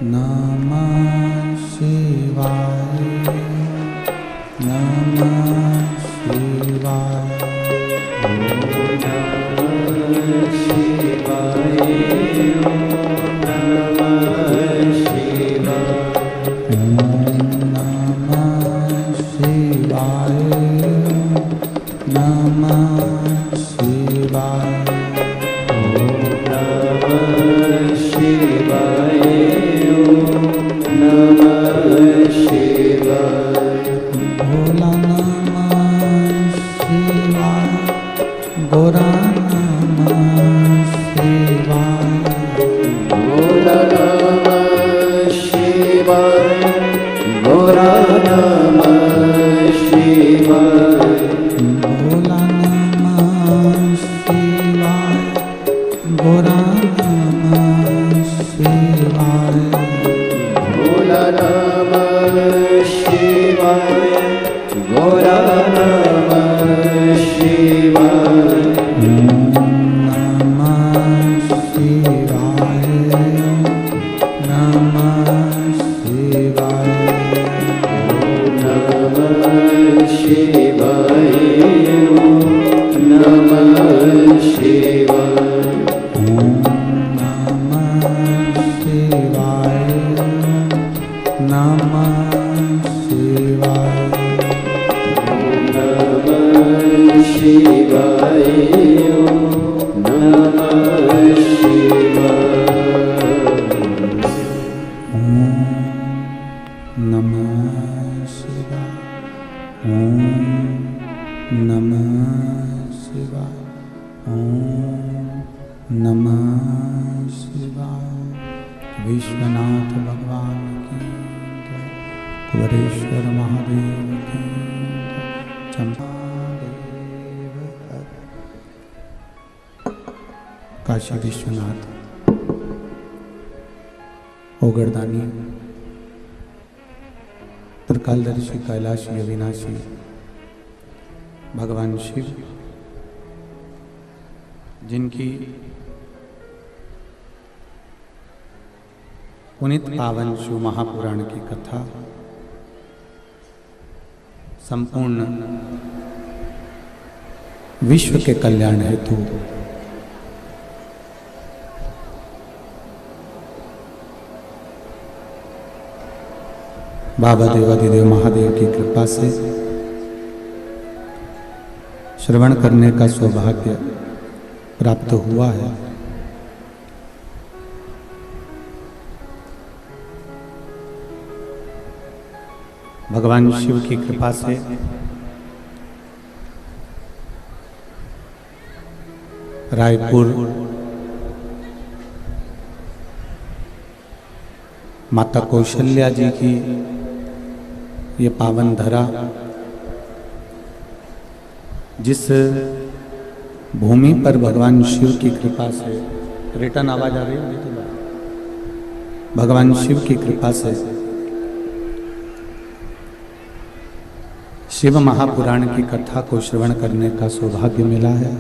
नमः शिवाय। नमः शिवाय। विश्वनाथ भगवान की जय, कुबेरेश्वर महादेव की जय, चंपादेव काशी विश्वनाथ ओगरदानी त्रिकालदर्शी कैलाशी अविनाशी भगवान शिव जिनकी पुनित पावन शिव महापुराण की कथा संपूर्ण विश्व के कल्याण हेतु बाबा देवाधिदेव महादेव की कृपा से श्रवण करने का सौभाग्य प्राप्त हुआ है। भगवान शिव की कृपा से रायपुर माता कौशल्या जी की ये पावन धरा, जिस भूमि पर भगवान शिव की कृपा से रिटर्न आवाज आ रही है, भगवान शिव की कृपा से शिव महापुराण की कथा को श्रवण करने का सौभाग्य मिला है।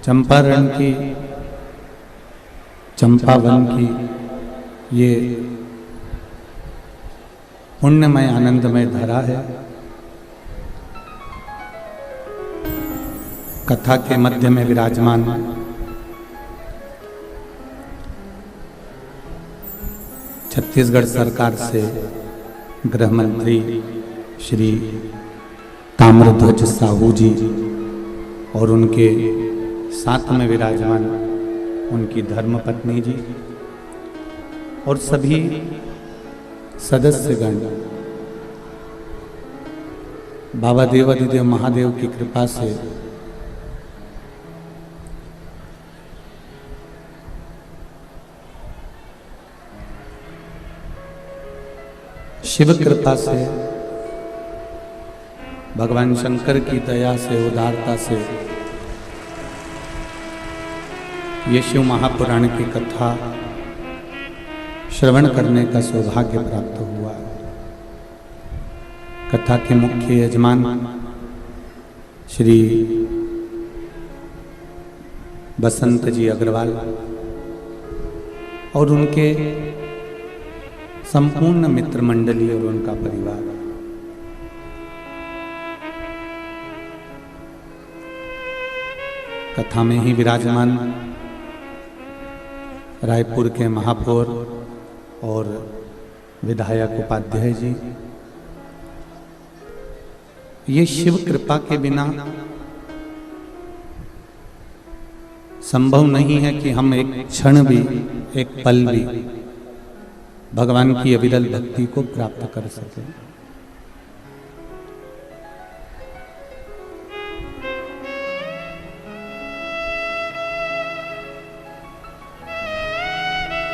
चंपारण की चंपावन की ये पुण्यमय आनंदमय धरा है। कथा के मध्य में विराजमान छत्तीसगढ़ सरकार से गृह मंत्री श्री ताम्रध्वज साहू जी और उनके साथ में विराजमान उनकी धर्मपत्नी जी और सभी सदस्यगण बाबा देवाधिदेव महादेव की कृपा से शिव कृपा से भगवान शंकर की दया से उदारता से ये शिव महापुराण की कथा श्रवण करने का सौभाग्य प्राप्त हुआ। कथा के मुख्य यजमान श्री बसंत जी अग्रवाल और उनके संपूर्ण मित्र मंडली और उनका परिवार, कथा में ही विराजमान रायपुर के महापौर और विधायक उपाध्याय जी, ये शिव कृपा के बिना संभव नहीं है कि हम एक क्षण भी, एक पल भी भगवान की अविरल भक्ति को प्राप्त कर सकें।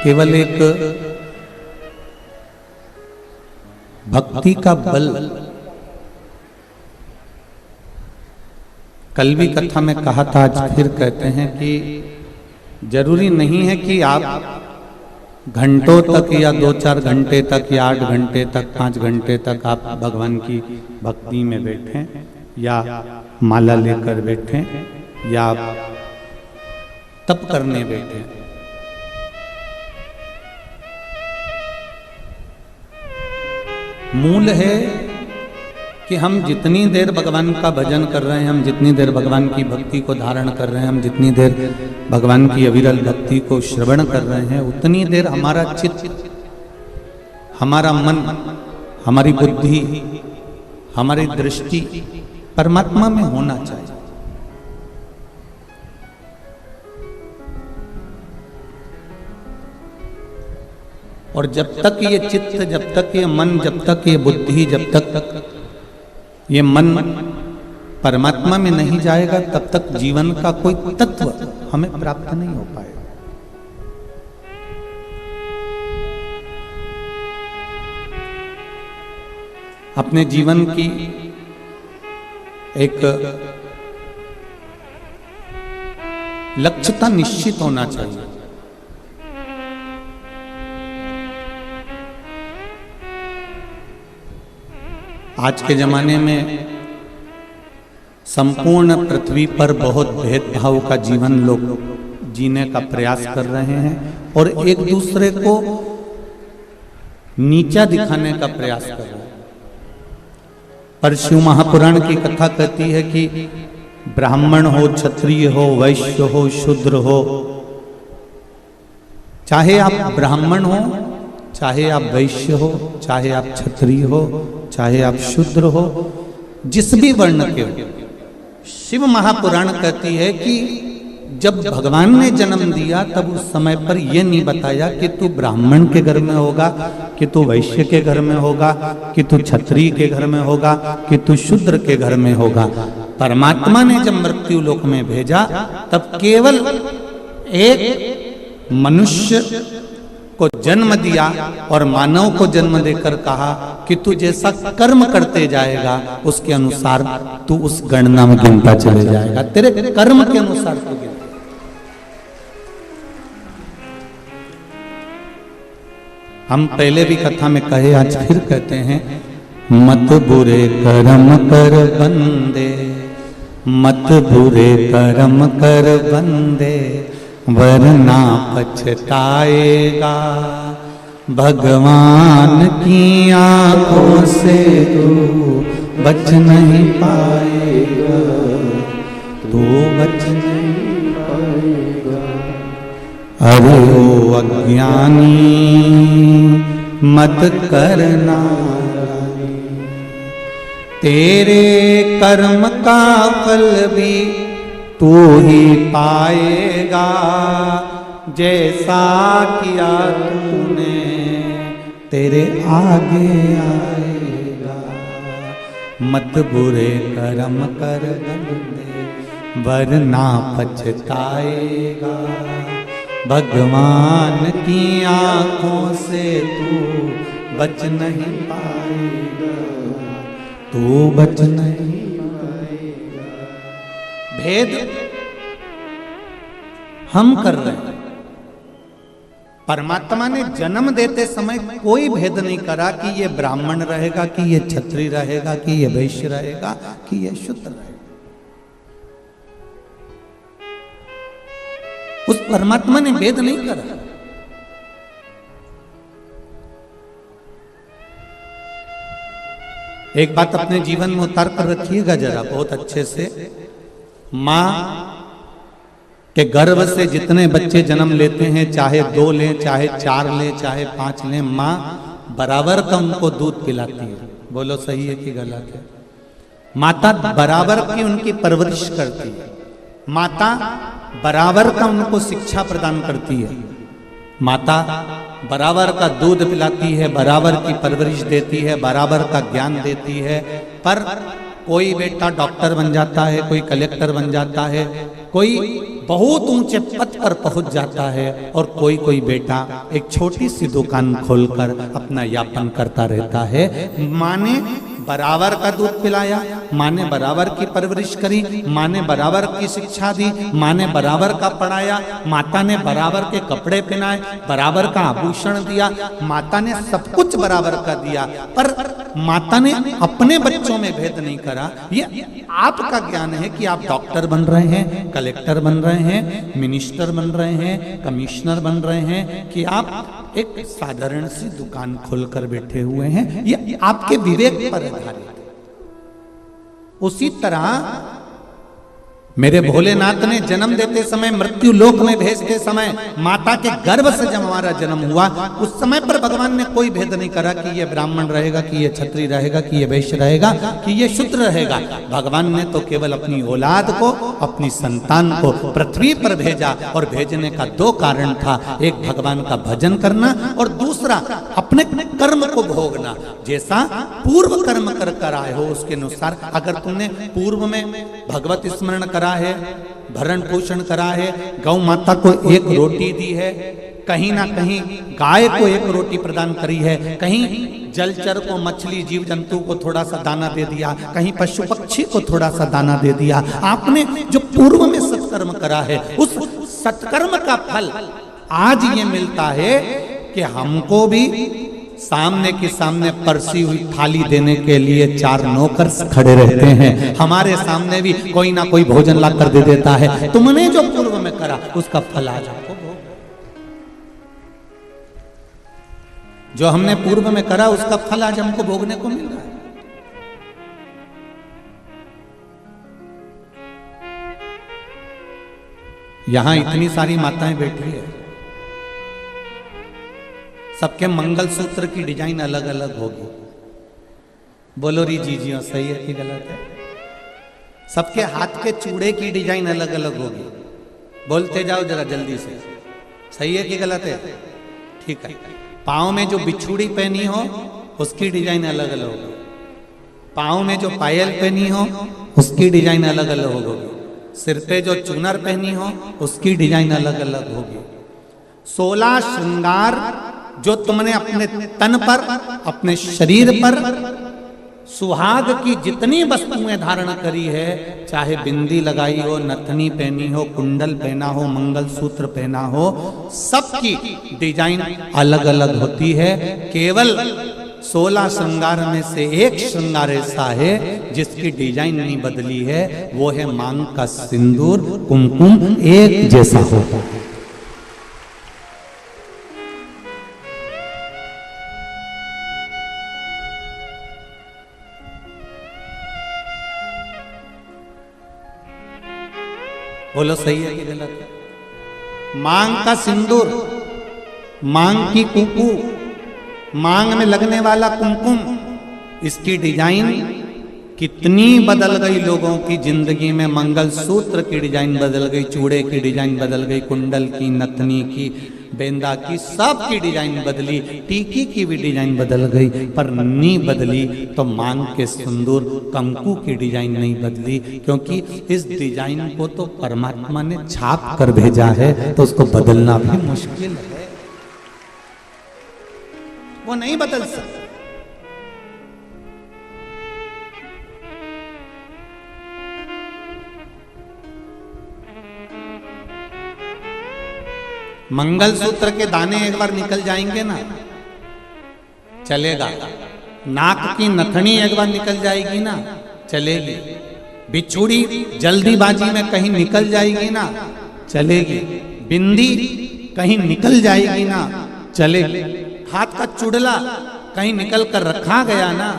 केवल एक भक्ति का बल, कल भी कथा में कहा था, आज फिर कहते हैं कि जरूरी नहीं है कि आप घंटों तक या 2-4 घंटे तक या 8 घंटे तक 5 घंटे तक आप भगवान की भक्ति में बैठें या माला लेकर बैठें या आप तप करने बैठें। मूल है कि हम जितनी देर भगवान का भजन कर रहे हैं, हम जितनी देर भगवान की भक्ति को धारण कर रहे हैं, हम जितनी देर भगवान की अविरल भक्ति को श्रवण कर रहे हैं, उतनी देर हमारा चित्त, हमारा मन, हमारी बुद्धि, हमारी दृष्टि परमात्मा में होना चाहिए। और जब तक ये चित्त, जब तक ये मन, जब तक ये बुद्धि, जब तक ये मन परमात्मा में नहीं जाएगा, तब तक जीवन का कोई तत्व हमें प्राप्त नहीं हो पाएगा। अपने जीवन की एक लक्ष्यता निश्चित होना चाहिए। आज के जमाने में संपूर्ण पृथ्वी पर बहुत भेदभाव का जीवन लोग जीने का प्रयास कर रहे हैं और एक दूसरे को नीचा दिखाने का प्रयास कर रहे हैं। पर शिव महापुराण की कथा कहती है कि ब्राह्मण हो, क्षत्रिय हो, वैश्य हो, शूद्र हो, चाहे आप ब्राह्मण हो, चाहे आप वैश्य हो, चाहे आप क्षत्रिय हो, चाहे आप शूद्र हो, जिस भी वर्ण के हो, शिव महापुराण कहती है कि जब भगवान ने जन्म दिया तब उस समय पर यह नहीं बताया कि तू ब्राह्मण के घर में होगा, कि तू वैश्य के घर में होगा, कि तू क्षत्रिय के घर में होगा, कि तू शूद्र के घर में होगा। परमात्मा ने जब मृत्यु लोक में भेजा तब केवल एक मनुष्य को जन्म दिया और मानव को जन्म देकर कहा कि तू जैसा कर्म करते जाएगा उसके अनुसार तू उस गणना में गिनता चले जाएगा, तेरे कर्म के अनुसार तू गिनता। हम पहले भी कथा में कहे, आज फिर कहते हैं, मत बुरे कर्म कर बंदे, मत बुरे कर्म कर बंदे, वरना पछताएगा, भगवान की आंखों से तू बच नहीं पाएगा, तू बच नहीं पाएगा। अरे ओ अज्ञानी मत करना, तेरे कर्म का फल भी तू ही पाएगा, जैसा किया तूने तेरे आगे आएगा। मत बुरे कर्म कर बंदे, वरना पछताएगा, भगवान की आंखों से तू बच नहीं पाएगा, तू बच नहीं पाएगा। भेद हम कर रहे हैं। परमात्मा ने जन्म देते समय कोई भेद नहीं करा कि ये ब्राह्मण रहेगा, कि ये क्षत्रिय रहेगा, कि ये वैश्य रहेगा, कि ये शूद्र रहेगा। उस परमात्मा ने भेद नहीं करा। एक बात अपने जीवन में उतार कर रखिएगा जरा बहुत अच्छे से। मां कि गर्भ से जितने बच्चे जन्म लेते हैं, चाहे 2 लें, चाहे 4 लें, चाहे 5 लें, माँ बराबर का उनको दूध पिलाती है। बोलो सही है कि गलत है? माता बराबर की उनकी परवरिश करती है, माता बराबर का उनको शिक्षा प्रदान करती है, माता बराबर का दूध पिलाती है, बराबर की परवरिश देती है, बराबर का ज्ञान देती है। पर कोई बेटा डॉक्टर बन जाता है, कोई कलेक्टर बन जाता है, कोई बहुत ऊंचे पद पर पहुंच जाता है, और कोई कोई बेटा एक छोटी सी दुकान खोलकर अपना यापन करता रहता है। माँ ने बराबर का दूध पिलाया, माँ ने बराबर की परवरिश करी, माँ ने बराबर की शिक्षा दी, माँ ने बराबर का पढ़ाया, माता ने बराबर के कपड़े पहनाए, बराबर का आभूषण दिया, माता ने सब कुछ बराबर का दिया। पर माता ने अपने बच्चों में भेद नहीं करा। ये आपका ज्ञान है कि आप डॉक्टर बन रहे हैं, कलेक्टर बन रहे हैं, मिनिस्टर बन रहे हैं, कमिश्नर बन रहे हैं, कि आप एक साधारण सी दुकान खोलकर बैठे हुए हैं, ये आपके विवेक पर आधारित है। उसी तरह मेरे भोलेनाथ ने जन्म देते समय, मृत्यु लोक में भेजते समय, माता के गर्भ से जब हमारा जन्म हुआ, उस समय पर भगवान ने कोई भेद नहीं करा कि ये ब्राह्मण रहेगा, कि ये क्षत्रिय रहेगा, कि ये वैश्य रहेगा, कि ये शूद्र रहेगा। भगवान ने तो केवल अपनी औलाद को, अपनी संतान को पृथ्वी पर भेजा, और भेजने का 2 कारण था। एक भगवान का भजन करना, और दूसरा अपने कर्म को भोगना। जैसा पूर्व कर्म कर आए हो उसके अनुसार, अगर तुमने पूर्व में भगवत स्मरण करा है, भरण पोषण करा है, गौ माता को 1 रोटी दी है, कहीं ना कहीं गाय को 1 रोटी प्रदान करी है, कहीं जलचर को, मछली जीव जंतु को थोड़ा सा दाना दे दिया, कहीं पशु पक्षी को थोड़ा सा दाना दे दिया, आपने जो पूर्व में सत्कर्म करा है, उस सत्कर्म का फल आज ये मिलता है कि हमको भी सामने के सामने परसी हुई थाली देने के लिए 4 नौकर खड़े रहते हैं, हमारे सामने भी कोई ना कोई भोजन ला कर दे देता है। तुमने जो पूर्व में करा उसका फल आज आपको, जो हमने पूर्व में करा उसका फल आज हमको भोगने को मिल रहा है। यहां इतनी सारी माताएं बैठी है, सबके मंगलसूत्र की डिजाइन अलग अलग होगी। बोलो री जी जी सही है कि गलत है? सबके हाथ के चूड़े की डिजाइन अलग अलग होगी। बोलते जाओ जरा जल्दी से, सही है कि गलत है? ठीक है। पाँव में जो बिछुड़ी पहनी हो उसकी डिजाइन अलग अलग होगी, पाँव में जो पायल पहनी हो उसकी डिजाइन अलग अलग होगी, सिर पे जो चूनर पहनी हो उसकी डिजाइन अलग अलग होगी। 16 श्रृंगार जो तुमने अपने तन पर, अपने शरीर पर, सुहाग की जितनी वस्तुएं धारण करी है, चाहे बिंदी लगाई हो, नथनी पहनी हो, कुंडल पहना हो, मंगलसूत्र पहना हो, सबकी डिजाइन अलग अलग होती है। केवल 16 श्रृंगार में से एक श्रृंगार ऐसा है जिसकी डिजाइन नहीं बदली है, वो है मांग का सिंदूर, कुमकुम एक जैसा हो। बोलो सही है कि गलत है? मांग का सिंदूर, मांग की कुकू, मांग में लगने वाला कुमकुम, इसकी डिजाइन कितनी बदल गई लोगों की जिंदगी में। मंगलसूत्र की डिजाइन बदल गई, चूड़े की डिजाइन बदल गई, कुंडल की, नथनी की, बेंदा की, सब की डिजाइन बदली, टीकी की भी डिजाइन बदल गई, पर नहीं बदली तो मांग के सिंदूर कंकु की डिजाइन नहीं बदली, क्योंकि इस डिजाइन को तो परमात्मा ने छाप कर भेजा है, तो उसको बदलना भी मुश्किल है, वो नहीं बदल सकता। मंगलसूत्र के दाने एक बार निकल जाएंगे ना, चलेगा। नाक की नथनी एक बार निकल जाएगी ना, चलेगी। बिछुड़ी जल्दीबाजी में कहीं निकल जाएगी ना, चलेगी। बिंदी कहीं निकल जाएगी ना, चलेगी। हाथ का चुड़ला कहीं निकल कर रखा गया ना,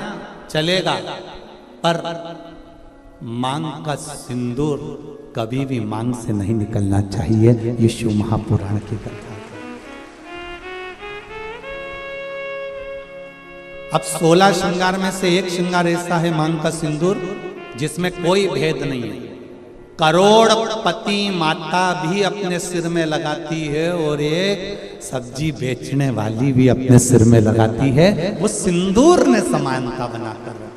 चलेगा। पर मांग का सिंदूर कभी भी मांग से नहीं निकलना चाहिए। ये शिव महापुराण की कथा। अब 16 श्रृंगार में से एक श्रृंगार ऐसा है मांग का सिंदूर जिसमें कोई भेद नहीं है। करोड़पति माता भी अपने सिर में लगाती है और एक सब्जी बेचने वाली भी अपने सिर में लगाती है। वो सिंदूर ने समानता बनाकर रखी।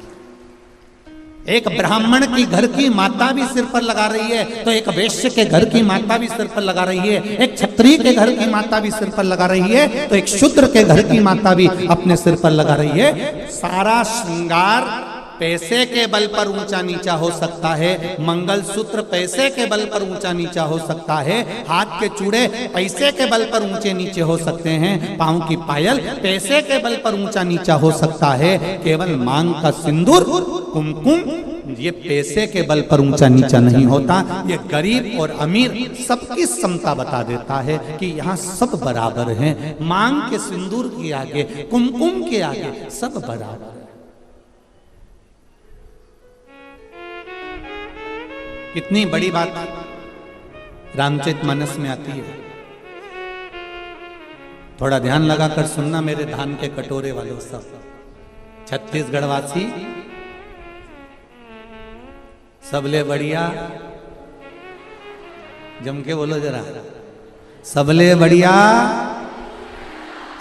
एक ब्राह्मण की घर की माता भी सिर पर लगा रही है तो एक वैश्य के घर की माता भी सिर पर लगा रही है। एक क्षत्रिय के घर की माता भी सिर पर लगा रही है तो एक शूद्र के घर की माता भी अपने सिर पर लगा रही है। सारा श्रृंगार पैसे के बल पर ऊंचा नीचा हो सकता है। मंगलसूत्र पैसे के बल पर ऊंचा नीचा हो सकता है। हाथ के चूड़े पैसे के बल पर ऊंचे नीचे हो सकते हैं। पांव की पायल पैसे के बल पर ऊंचा नीचा हो सकता है। केवल मांग का सिंदूर, कुमकुम, ये पैसे के बल पर ऊंचा नीचा नहीं होता। ये गरीब और अमीर सबकी समता बता देता है कि यहाँ सब बराबर हैं। मांग के सिंदूर के आगे, कुमकुम के आगे सब बराबर है। कितनी बड़ी बात रामचरितमानस में आती है। थोड़ा ध्यान लगाकर सुनना मेरे धान के कटोरे वालों सब। छत्तीसगढ़ वासी सबले बढ़िया, जम के बोलो जरा, सबले बढ़िया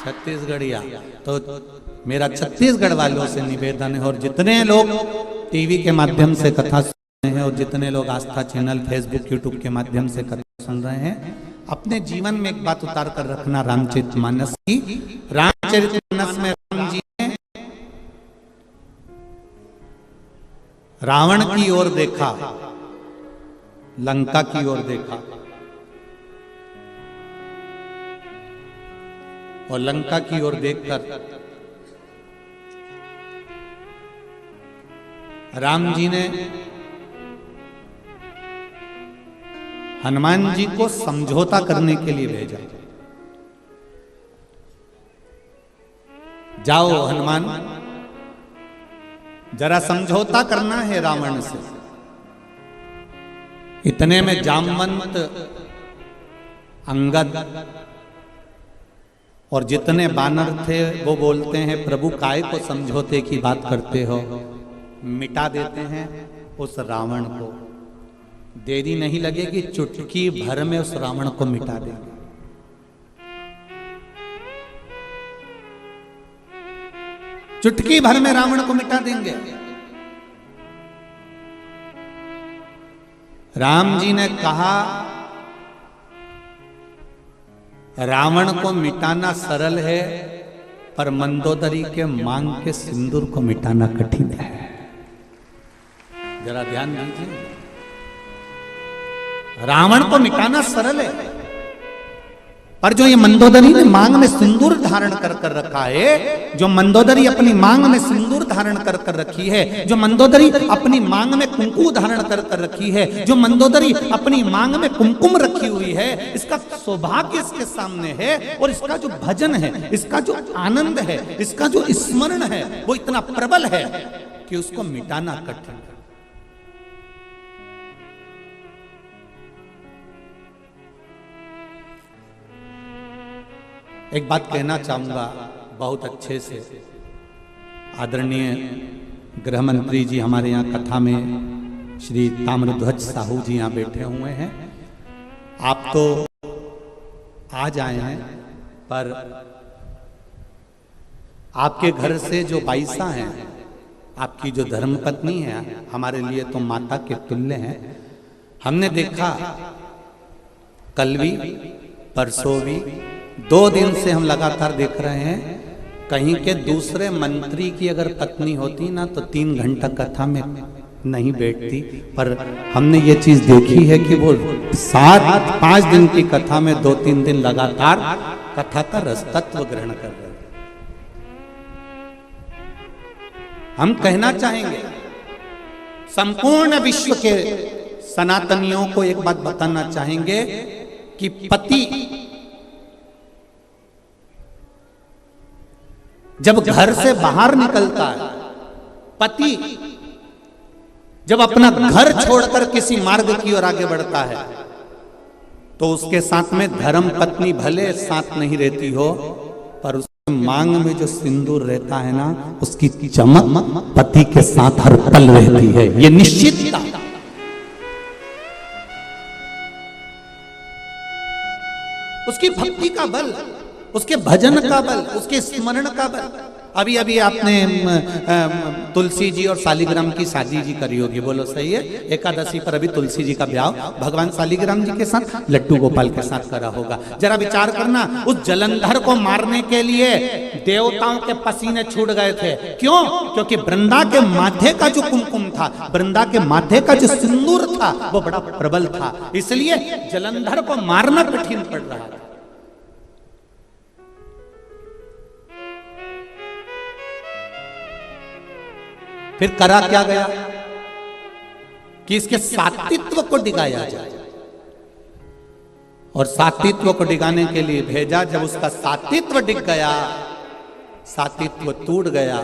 छत्तीसगढ़िया। तो मेरा छत्तीसगढ़ वालों से निवेदन है और जितने लोग टीवी के माध्यम से कथा हैं और जितने लोग आस्था चैनल, फेसबुक, यूट्यूब के माध्यम से कथा सुन रहे हैं, अपने जीवन में एक बात उतार कर रखना रामचरितमानस की। रामचरितमानस में राम जी ने रावण की ओर देखा, लंका की ओर देखा और लंका की ओर देखकर राम जी ने हनुमान जी को समझौता करने के लिए भेजा। जाओ हनुमान, जरा समझौता करना है रावण से। इतने में जामवंत, अंगद और जितने बानर थे वो बोलते हैं, प्रभु काय को समझौते की बात करते हो, मिटा देते हैं उस रावण को। देरी नहीं लगेगी, चुटकी भर में उस रावण को मिटा देंगे। चुटकी भर में रावण को मिटा देंगे। राम जी ने कहा, रावण को मिटाना सरल है पर मंदोदरी के मांग के सिंदूर को मिटाना कठिन है। जरा ध्यान दीजिए, रावण को मिटाना सरल है पर जो ये मंदोदरी ने मांग में सिंदूर धारण कर कर रखा है, जो मंदोदरी अपनी मांग में सिंदूर धारण कर कर रखी है, जो मंदोदरी अपनी मांग में कुंकू धारण कर कर रखी है, जो मंदोदरी अपनी मांग में कुमकुम रखी हुई है, इसका सौभाग्य इसके सामने है और इसका जो भजन है, इसका जो आनंद है, इसका जो स्मरण है वो इतना प्रबल है कि उसको मिटाना कठिन है। एक बात कहना चाहूंगा बहुत अच्छे से। आदरणीय गृह मंत्री जी हमारे यहाँ कथा में श्री ताम्रध्वज साहू जी यहाँ बैठे हुए हैं। आप तो आज आए हैं पर आपके घर से जो बाईसा हैं, आपकी जो धर्मपत्नी है, हमारे लिए तो माता के तुल्य हैं। हमने देखा कल भी, परसों भी, 2 दिन से हम लगातार देख रहे हैं। कहीं के दूसरे मंत्री की अगर पत्नी होती ना तो 3 घंटा कथा में नहीं बैठती, पर हमने ये चीज देखी है कि वो 5 दिन की कथा में 2-3 दिन लगातार कथा का रसतत्व ग्रहण कर रहे हैं। हम कहना चाहेंगे संपूर्ण विश्व के सनातनियों को एक बात बताना चाहेंगे कि पति जब घर से बाहर निकलता है, पति जब अपना घर छोड़कर किसी मार्ग की ओर आगे बढ़ता है तो उसके साथ में धर्म पत्नी भले साथ नहीं रहती हो, पर उसके मांग में जो सिंदूर रहता है ना, उसकी चमक पति के साथ हर पल रहती है। ये निश्चित उसकी भक्ति का बल, उसके भजन का बल, उसके स्मरण का बल। अभी अभी आपने तुलसी जी और शालिग्राम की शादी जी करी होगी, बोलो सही है? एकादशी पर अभी तुलसी जी का ब्याह भगवान शालिग्राम जी के साथ लड्डू गोपाल के साथ करा होगा। जरा विचार करना, उस जलंधर को मारने के लिए देवताओं के पसीने छूट गए थे। क्यों? क्योंकि वृंदा के माथे का जो कुमकुम था, वृंदा के माथे का जो सिंदूर था, वो बड़ा प्रबल था, इसलिए जलंधर को मारना कठिन पड़ रहा था। फिर करा क्या गया कि इसके सात्वित्व को डिगाया जाए, और सात्वित्व को डिगाने के लिए भेजा। जब उसका सात्वित्व डिग गया, सात्वित्व टूट गया,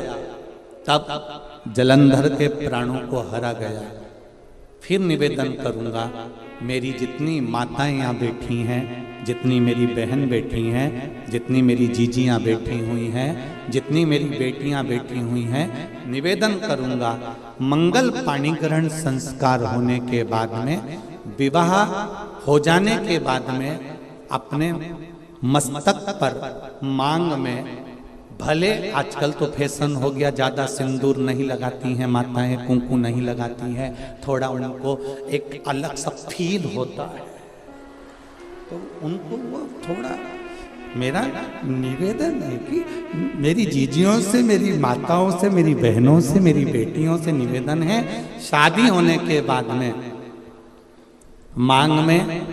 तब जलंधर के प्राणों को हरा गया। फिर निवेदन करूंगा, मेरी जितनी माताएं यहाँ बैठी हैं, जितनी मेरी बहन बैठी हैं, जितनी मेरी जीजियाँ बैठी हुई हैं, जितनी मेरी बेटियाँ बैठी हुई हैं, निवेदन करूंगा, मंगल पाणी ग्रहण संस्कार होने के बाद में, विवाह हो जाने के बाद में, अपने मस्तक पर मांग में, भले आजकल तो फैशन हो गया, ज़्यादा सिंदूर नहीं लगाती हैं माताएं, कुंकू नहीं लगाती हैं, थोड़ा उनको एक अलग सा फील होता है, तो उनको वो थोड़ा, मेरा निवेदन है कि मेरी जीजियों से, मेरी माताओं से, मेरी बहनों से, मेरी बेटियों से निवेदन है, शादी होने के बाद में मांग में,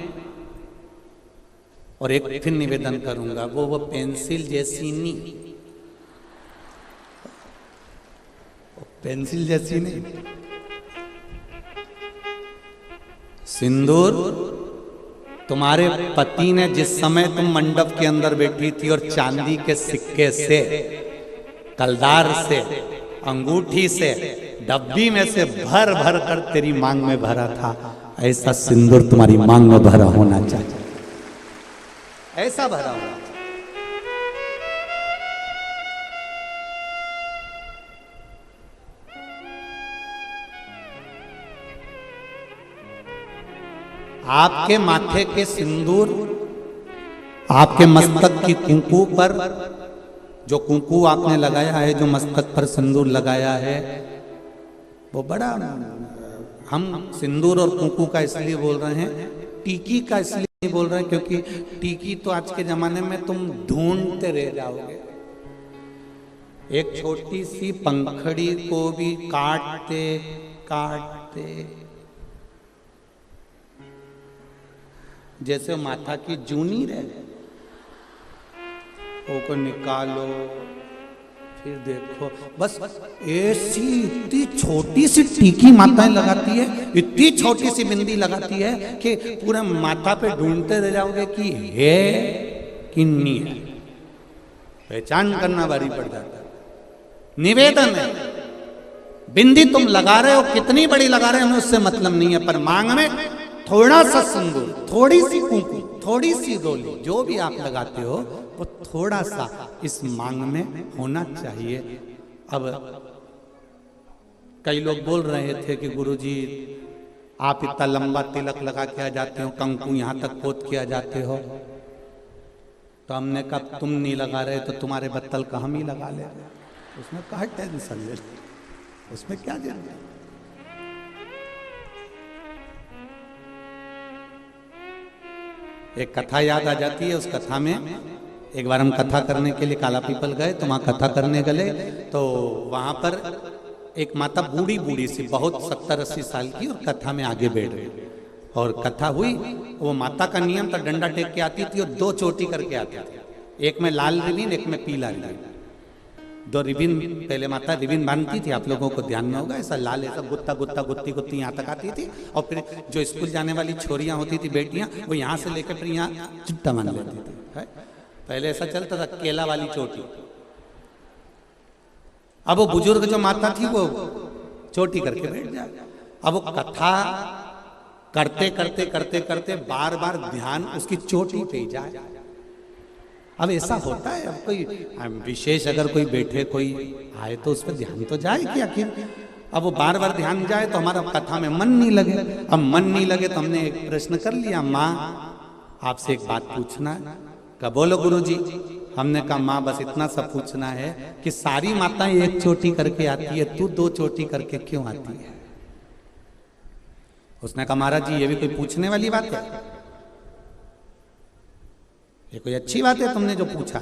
और एक फिर निवेदन करूंगा, वो पेंसिल जैसी नहीं, पेंसिल जैसी नहीं, सिंदूर तुम्हारे पति ने जिस समय तुम मंडप के अंदर बैठी थी और चांदी के सिक्के से, कलदार से, अंगूठी से, डब्बी में से भर भर कर तेरी मांग में भरा था, ऐसा सिंदूर तुम्हारी मांग में भरा होना चाहिए, ऐसा भरा होना चाहिए। आपके माथे के सिंदूर, आपके मस्तक की कुंकू पर जो कुंकू आपने लगाया है, जो मस्तक पर सिंदूर लगाया है, वो बड़ा, हम सिंदूर और कुंकू का इसलिए बोल रहे हैं, टीकी का इसलिए नहीं बोल रहे हैं, क्योंकि टीकी तो आज के जमाने में तुम ढूंढते रह जाओगे। एक छोटी सी पंखड़ी को भी काटते काटते, जैसे माथा की जूनी रहे, वो को निकालो, फिर देखो, बस ऐसी इतनी छोटी सी टीकी माताएं लगाती है, इतनी छोटी सी बिंदी लगाती है कि पूरा माथा पे ढूंढते रह जाओगे कि है कि नहीं है, पहचान करना भारी पड़ जाता है। निवेदन है, बिंदी तुम लगा रहे हो, कितनी बड़ी लगा रहे हो, हमें उससे मतलब नहीं है, पर मांग में थोड़ा सा सिंदूर, थोड़ी सी कुंकू, थोड़ी सी रोली, जो भी आप लगाते हो वो थोड़ा सा इस मांग में होना चाहिए। अब कई लोग बोल रहे थे कि गुरुजी आप इतना लंबा तिलक लगा के आ जाते हो, कंकु यहाँ तक पोत के आ जाते हो, तो हमने कहा तुम नहीं लगा रहे तो तुम्हारे बत्तल का हम ही लगा ले, उसमें कहा टेंशन ले, उसमें क्या जरूरत। एक कथा याद आ जाती है, उस कथा में एक बार हम कथा करने के लिए काला पीपल गए, तो वहाँ कथा करने गए, तो वहाँ पर एक माता बूढ़ी बूढ़ी सी, बहुत 70-80 साल की, और कथा में आगे बैठ गई, और कथा हुई। वो माता का नियम था, डंडा टेक के आती थी और 2 चोटी करके आती थी, एक में लाल रिबिन, एक में पीला रिबिन, 2 रिबिन पहले माता रिबिन बांधती थी, आप लोगों को ध्यान में होगा, ऐसा लाल, ऐसा गुत्ता गुत्ता गुत्ती गुत्ती यहाँ तक आती थी, और फिर जो स्कूल जाने वाली छोरियाँ होती थी, बेटियाँ, वो यहाँ से लेकर फिर यहाँ चिट्टा बांध लेती थी। पहले ऐसा चलता था, केला वाली चोटी। अब वो बुजुर्ग जो माता थी वो चोटी करके बैठ जाए, अब वो कथा करते करते करते करते बार बार ध्यान उसकी चोटी पे जाए। अब ऐसा होता है, अब कोई विशेष अगर कोई बैठे कोई आए तो उस पर ध्यान तो जाए कि आखिर। अब वो बार बार ध्यान जाए तो हमारा कथा में मन नहीं लगे। अब मन नहीं लगे तो हमने एक प्रश्न कर लिया, माँ आपसे एक बात पूछना है। कहा बोलो गुरुजी। हमने कहा माँ बस इतना सा पूछना है कि सारी माताएं एक चोटी करके आती है, तू 2 चोटी करके क्यों आती है? उसने कहा महाराज जी ये भी कोई पूछने वाली बात है? ये कोई अच्छी बात है तुमने जो पूछा?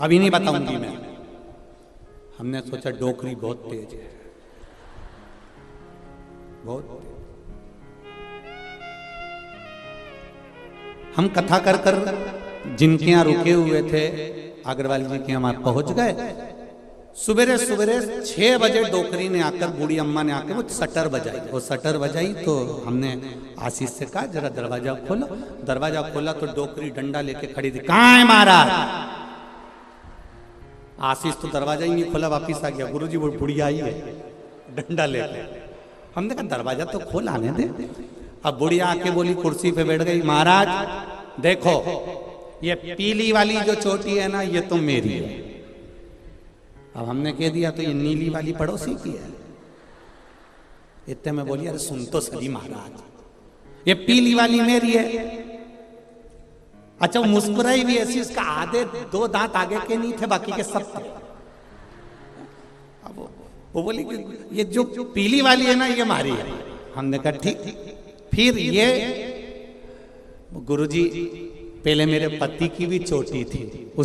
अभी नहीं बताऊंगी मैं। हमने सोचा डोकरी बहुत तेज है, बहुत तेज। हम कथा कर कर जिनके यहाँ रुके हुए थे अग्रवाल जी के यहाँ पहुंच गए। सुबेरे सुबेरे 6 बजे डोकरी ने आकर, बूढ़ी अम्मा ने आकर वो सटर बजाई। वो सटर बजाई तो हमने आशीष से कहा जरा दरवाजा खोलो। दरवाजा खोला तो डोकरी डंडा लेके खड़ी थी। कहाँ है महाराज? आशीष तो दरवाजा ही नहीं खोला, वापिस आ गया। गुरुजी वो बुढ़िया आई है डंडा लेके। हमने कहा दरवाजा तो खोल, आने दे। अब बुढ़िया आके बोली, कुर्सी पे बैठ गई, महाराज देखो ये पीली वाली जो चोटी है ना ये तो मेरी है। अब हमने कह दिया तो ये नीली वाली पड़ोसी की है। इतने में बोली अरे सुन तो सही महाराज, ये पीली वाली मेरी है। अच्छा वो मुस्कुराई भी ऐसी, उसका आधे 2 दांत आगे के नहीं थे, बाकी के सब थे। अब वो बोली कि ये जो पीली वाली है ना ये हमारी है। हमने कहा ठीक। फिर ये गुरुजी पहले मेरे पति की भी चोटी थी, उस